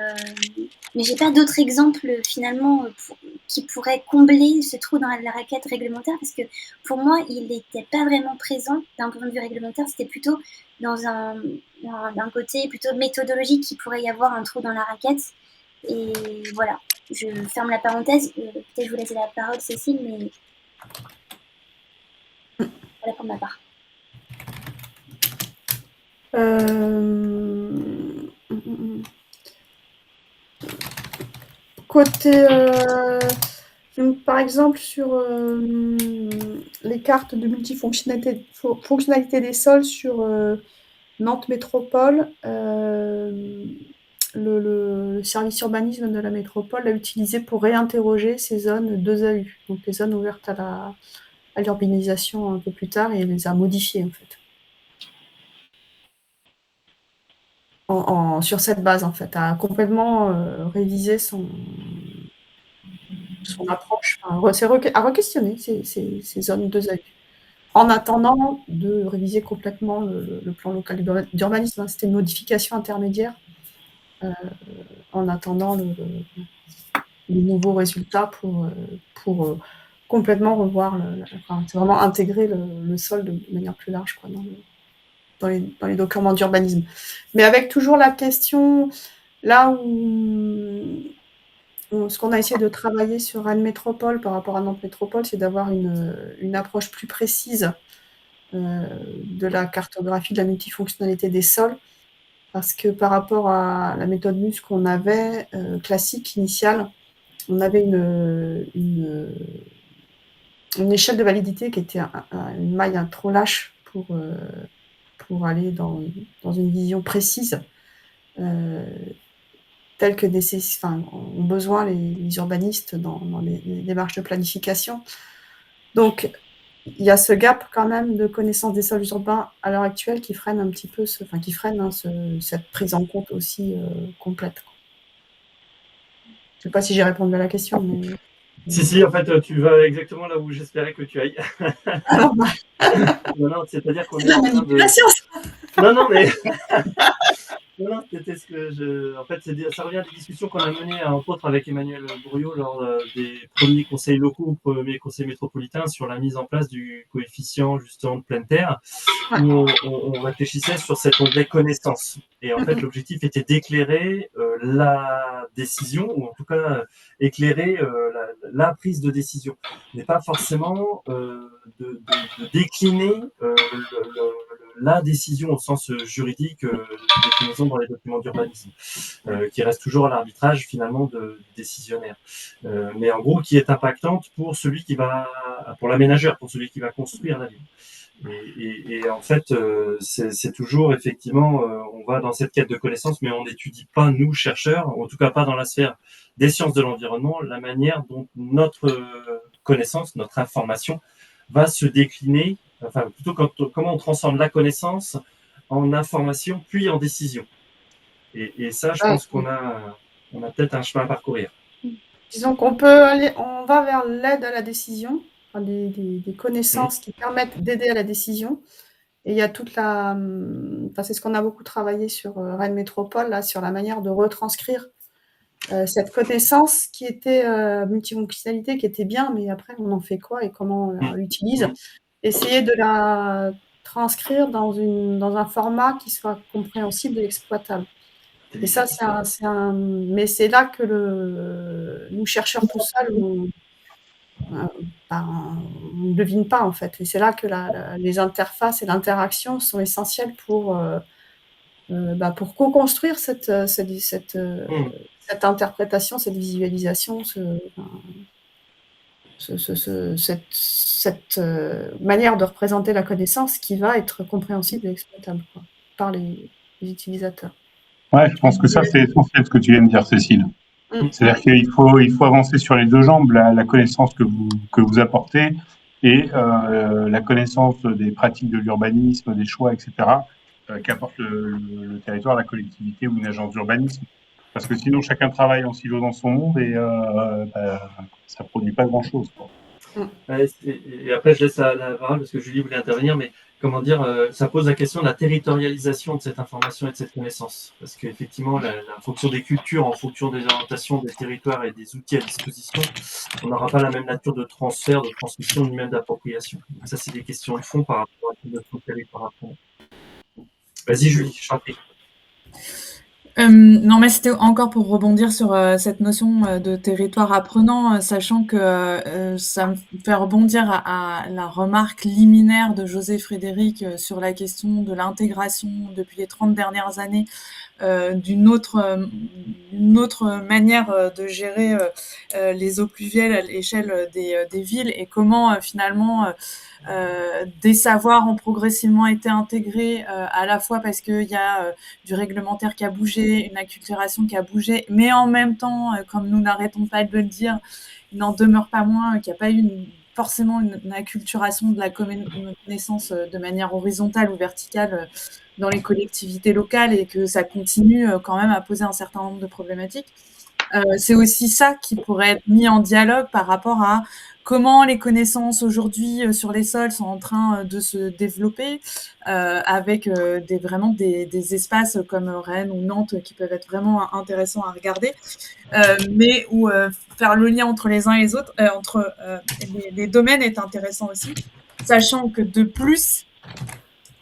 j'ai pas d'autres exemples finalement qui pourraient combler ce trou dans la raquette réglementaire, parce que pour moi il n'était pas vraiment présent d'un point de vue réglementaire, c'était plutôt dans d'un côté plutôt méthodologique qu'il pourrait y avoir un trou dans la raquette. Et voilà, je ferme la parenthèse, peut-être je vous laisse la parole Cécile, mais voilà pour ma part. Côté, par exemple, sur les cartes de multifonctionnalité des sols sur Nantes Métropole, le service urbanisme de la métropole l'a utilisé pour réinterroger ces zones 2AU, donc les zones ouvertes à l'urbanisation un peu plus tard, et il les a modifiées en fait. Sur cette base, en fait, a complètement révisé son approche, à re-questionner ces zones 2AU, en attendant de réviser complètement le plan local d'urbanisme. Hein. C'était une modification intermédiaire en attendant le nouveau résultat pour complètement revoir, c'est vraiment intégrer le sol de manière plus large, quoi, dans les documents d'urbanisme. Mais avec toujours la question, là où ce qu'on a essayé de travailler sur Rennes Métropole par rapport à Nantes Métropole, c'est d'avoir une approche plus précise de la cartographie de la multifonctionnalité des sols, parce que par rapport à la méthode MUS qu'on avait, classique, initiale, on avait une échelle de validité qui était une maille trop lâche pour aller dans une vision précise, telle que ont besoin les urbanistes dans les démarches de planification. Donc, il y a ce gap quand même de connaissance des sols urbains à l'heure actuelle qui freine un petit peu, cette prise en compte aussi complète. Je ne sais pas si j'ai répondu à la question, mais... Si, en fait, tu vas exactement là où j'espérais que tu ailles. Alors, non, c'est-à-dire qu'on c'est de la manipulation, ça. Non, mais Non, c'était ce que en fait, ça revient à des discussions qu'on a menées, entre autres, avec Emmanuel Brouillot lors des premiers conseils locaux, premiers conseils métropolitains sur la mise en place du coefficient justement de pleine terre, où on réfléchissait sur cet onglet connaissance. Et en fait, l'objectif était d'éclairer la décision, ou en tout cas éclairer la prise de décision, mais pas forcément de décliner la décision au sens juridique de déclinaison dans les documents d'urbanisme, qui reste toujours à l'arbitrage finalement du décisionnaire, mais en gros qui est impactante pour pour l'aménageur, pour celui qui va construire la ville. Et en fait, c'est toujours effectivement, on va dans cette quête de connaissances, mais on n'étudie pas, nous, chercheurs, en tout cas pas dans la sphère des sciences de l'environnement, la manière dont notre connaissance, notre information va se décliner, enfin plutôt comment on transforme la connaissance en information, puis en décision. Et ça, je pense qu'on a peut-être un chemin à parcourir. Disons qu'on on va vers l'aide à la décision, enfin, des connaissances qui permettent d'aider à la décision. Et il y a c'est ce qu'on a beaucoup travaillé sur Rennes Métropole, là, sur la manière de retranscrire cette connaissance qui était multifonctionnalité, qui était bien, mais après, on en fait quoi et comment on l'utilise? Essayer de la transcrire dans un format qui soit compréhensible et exploitable. Et ça, mais c'est là que nous, chercheurs tout seuls, on ne devine pas, en fait. Et c'est là que les interfaces et l'interaction sont essentielles pour co-construire cette interprétation, cette visualisation, cette manière de représenter la connaissance qui va être compréhensible et exploitable par les utilisateurs. Ouais, je pense que ça, c'est essentiel ce que tu viens de dire, Cécile. C'est-à-dire qu'il faut avancer sur les deux jambes, la connaissance que vous apportez et la connaissance des pratiques de l'urbanisme, des choix, etc., qu'apporte le territoire, la collectivité ou une agence d'urbanisme. Parce que sinon, chacun travaille en silo dans son monde et ça ne produit pas grand-chose. Et après, je laisse la parole parce que Julie voulait intervenir, mais comment dire, ça pose la question de la territorialisation de cette information et de cette connaissance. Parce qu'effectivement, la fonction des cultures, en fonction des orientations des territoires et des outils à disposition, on n'aura pas la même nature de transfert, de transmission, ni même d'appropriation. Donc ça, c'est des questions de fond par rapport à notre territoire apprenant. Vas-y, Julie, je t'en prie. Non, mais c'était encore pour rebondir sur cette notion de territoire apprenant, sachant que ça me fait rebondir à la remarque liminaire de José Frédéric sur la question de l'intégration depuis les 30 dernières années d'une autre manière de gérer les eaux pluviales à l'échelle des villes et comment finalement des savoirs ont progressivement été intégrés à la fois parce qu'il y a du réglementaire qui a bougé, une acculturation qui a bougé, mais en même temps, comme nous n'arrêtons pas de le dire, il n'en demeure pas moins qu'il n'y a pas eu forcément une acculturation de la connaissance de manière horizontale ou verticale dans les collectivités locales et que ça continue quand même à poser un certain nombre de problématiques. C'est aussi ça qui pourrait être mis en dialogue par rapport à comment les connaissances aujourd'hui sur les sols sont en train de se développer avec vraiment des espaces comme Rennes ou Nantes qui peuvent être vraiment intéressants à regarder, mais où faire le lien entre les uns et les autres, entre les domaines est intéressant aussi, sachant que de plus,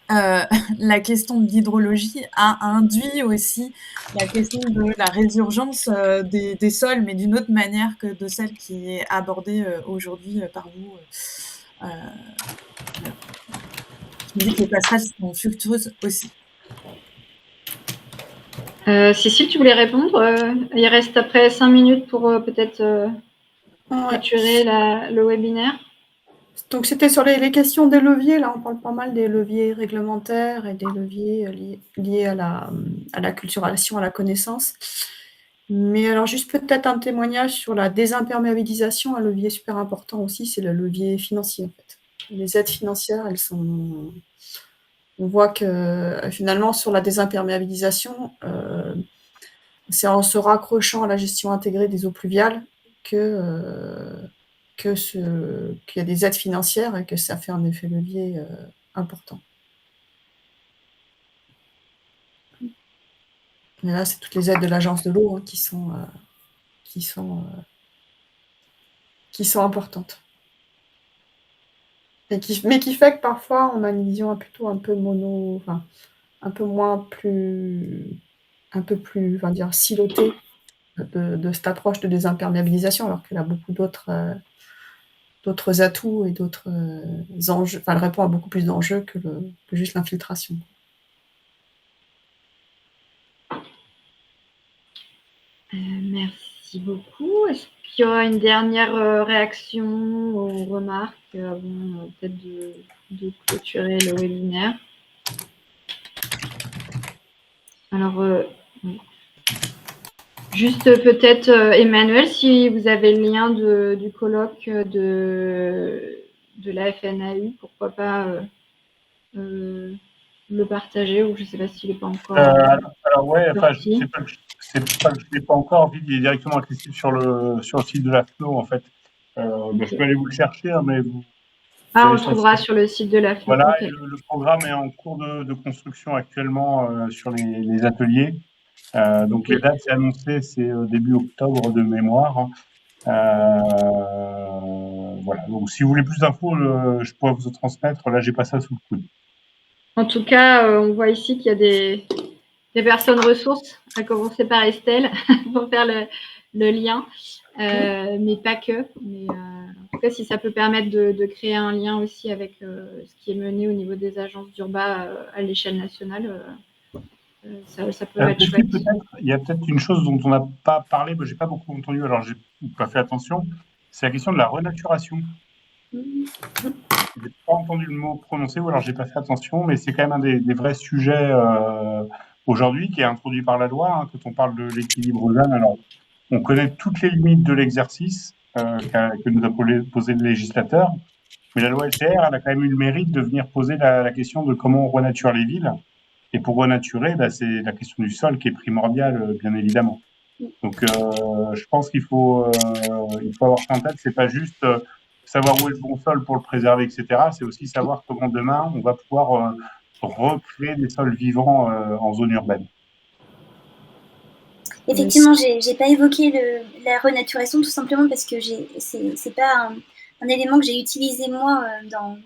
la question de l'hydrologie a induit aussi la question de la résurgence des sols, mais d'une autre manière que de celle qui est abordée aujourd'hui par vous. Je dis que les passerelles sont fructueuses aussi. Cécile, tu voulais répondre? Il reste après 5 minutes pour peut-être clôturer le webinaire. Donc, c'était sur les questions des leviers. Là, on parle pas mal des leviers réglementaires et des leviers liés à la culturation, à la connaissance. Mais alors, juste peut-être un témoignage sur la désimperméabilisation. Un levier super important aussi, c'est le levier financier, en fait. Les aides financières, on voit que finalement, sur la désimperméabilisation, c'est en se raccrochant à la gestion intégrée des eaux pluviales qu'il y a des aides financières et que ça fait un effet levier important. Et là, c'est toutes les aides de l'agence de l'eau qui sont importantes. Mais qui fait que parfois, on a une vision plutôt un peu un peu plus, on va dire, silotée de cette approche de désimperméabilisation, alors qu'elle a beaucoup d'autres atouts et d'autres enjeux. Enfin, elle répond à beaucoup plus d'enjeux que juste l'infiltration. Merci beaucoup. Est-ce qu'il y aura une dernière réaction ou remarque avant peut-être de clôturer le webinaire? Alors, juste peut-être, Emmanuel, si vous avez le lien du colloque de la FNAU, pourquoi pas le partager, ou je ne sais pas s'il n'est pas encore. Alors ouais, enfin, c'est pas que je ne l'ai pas encore vu, il est directement accessible sur le site de la FNO en fait. Okay. Je peux aller vous le chercher, hein, mais vous. On le trouvera sur le site de la FNO. Voilà, okay. Le programme est en cours de construction actuellement sur les ateliers. Donc les dates, c'est annoncé, c'est début octobre de mémoire. Voilà. Donc si vous voulez plus d'infos, je pourrais vous transmettre. Là, j'ai pas ça sous le coude. En tout cas, on voit ici qu'il y a des personnes ressources, à commencer par Estelle, pour faire le lien, mais pas que. Mais, en tout cas, si ça peut permettre de créer un lien aussi avec ce qui est mené au niveau des agences d'Urba à l'échelle nationale, ça peut être chouette. Il y a peut-être une chose dont on n'a pas parlé, mais je n'ai pas beaucoup entendu, alors je n'ai pas fait attention, c'est la question de la renaturation. Je n'ai pas entendu le mot prononcé, ou alors je n'ai pas fait attention, mais c'est quand même un des vrais sujets aujourd'hui qui est introduit par la loi. Hein, quand on parle de l'équilibre ZAN, alors on connaît toutes les limites de l'exercice que nous a posé le législateur, mais la loi LCR, elle a quand même eu le mérite de venir poser la question de comment on renature les villes. Et pour renaturer, c'est la question du sol qui est primordiale, bien évidemment. Donc, je pense qu'il faut avoir ça en tête. C'est pas juste savoir où est le bon sol pour le préserver, etc. C'est aussi savoir comment demain on va pouvoir recréer des sols vivants en zone urbaine. Effectivement, j'ai pas évoqué la renaturation tout simplement parce que c'est pas un élément que j'ai utilisé moi dans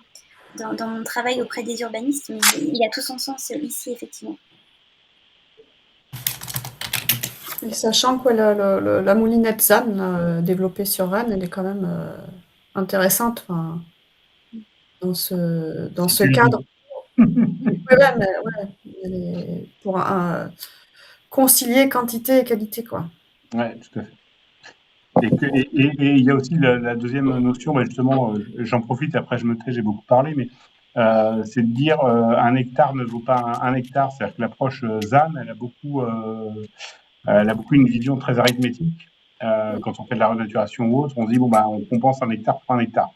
mon travail auprès des urbanistes, mais il a tout son sens ici, effectivement. Et sachant que la moulinette ZAN développée sur Rennes, elle est quand même intéressante dans ce cadre. Pour concilier quantité et qualité, quoi. Ouais, tout à fait. Et il y a aussi la deuxième notion, justement, j'en profite, après je me tais, j'ai beaucoup parlé, mais c'est de dire un hectare ne vaut pas un hectare. C'est-à-dire que l'approche ZAN, elle a beaucoup une vision très arithmétique. Quand on fait de la renaturation ou autre, on se dit, on compense un hectare pour un hectare.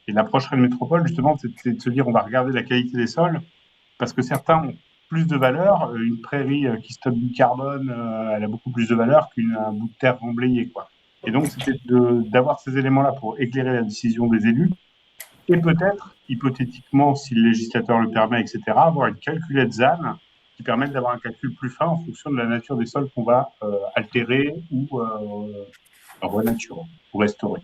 Et l'approche Rennes Métropole, justement, c'est de se dire, on va regarder la qualité des sols, parce que certains ont plus de valeur. Une prairie qui stocke du carbone, elle a beaucoup plus de valeur qu'un bout de terre remblayé, quoi. Et donc, c'était d'avoir ces éléments-là pour éclairer la décision des élus. Et peut-être, hypothétiquement, si le législateur le permet, etc., avoir une calculette ZAN qui permette d'avoir un calcul plus fin en fonction de la nature des sols qu'on va altérer ou renaturer ou restaurer.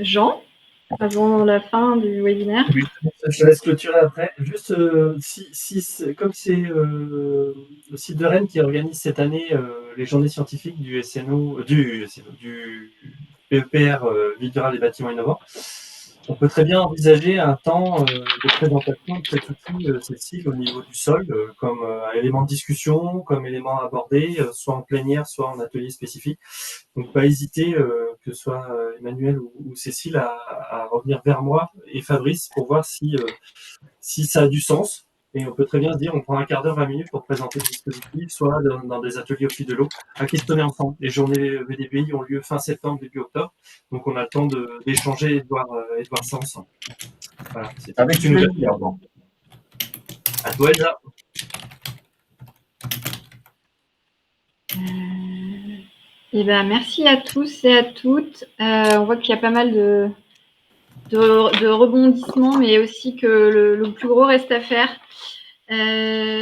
Jean, avant la fin du webinaire. Oui, je laisse clôturer après. Juste, comme c'est le site de Rennes qui organise cette année les journées scientifiques du SNO, du PEPR, Ville durable et bâtiments innovants, on peut très bien envisager un temps de présentation de cet outil, Cécile, au niveau du sol, comme élément de discussion, comme élément abordé, soit en plénière, soit en atelier spécifique. Donc, pas hésiter, que ce soit Emmanuel ou Cécile, à revenir vers moi et Fabrice pour voir si ça a du sens. Et on peut très bien se dire, on prend un quart d'heure, 20 minutes pour présenter le dispositif, soit dans des ateliers au fil de l'eau, à questionner ensemble. Les journées VDPI ont lieu fin septembre, début octobre. Donc, on a le temps d'échanger et de voir ça ensemble. Voilà, c'est avec une nouvelle. À toi, Elsa. Merci à tous et à toutes. On voit qu'il y a pas mal de rebondissements, mais aussi que le plus gros reste à faire.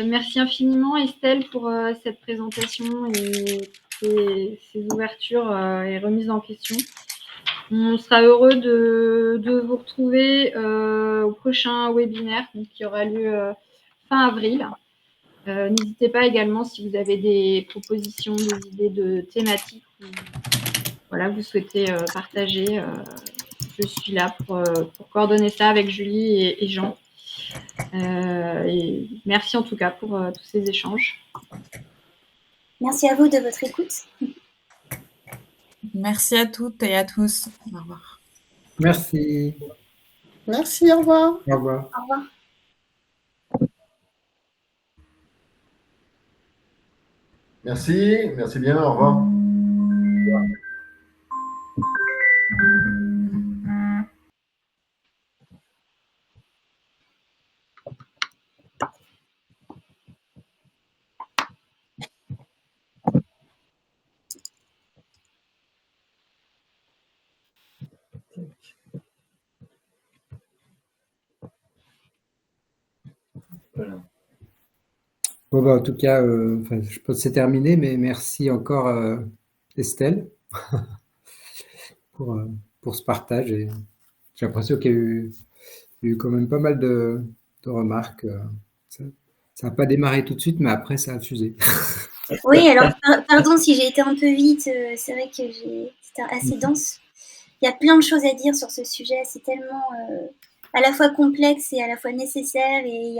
Merci infiniment Estelle pour cette présentation et ces ouvertures et remises en question. On sera heureux de vous retrouver au prochain webinaire qui aura lieu fin avril. N'hésitez pas également si vous avez des propositions, des idées de thématiques ou voilà, vous souhaitez partager. Je suis là pour coordonner ça avec Julie et Jean. Et merci en tout cas pour tous ces échanges. Merci à vous de votre écoute. Merci à toutes et à tous. Au revoir. Merci. Merci, au revoir. Au revoir. Au revoir. Merci bien, au revoir. Voilà. Bon, en tout cas, je pense que c'est terminé, mais merci encore Estelle pour ce partage. Et j'ai l'impression qu'il y a eu quand même pas mal de remarques. Ça n'a pas démarré tout de suite, mais après, ça a fusé. Oui, alors pardon si j'ai été un peu vite, c'est vrai que c'était assez dense. Il y a plein de choses à dire sur ce sujet, c'est tellement à la fois complexe et à la fois nécessaire, et il y a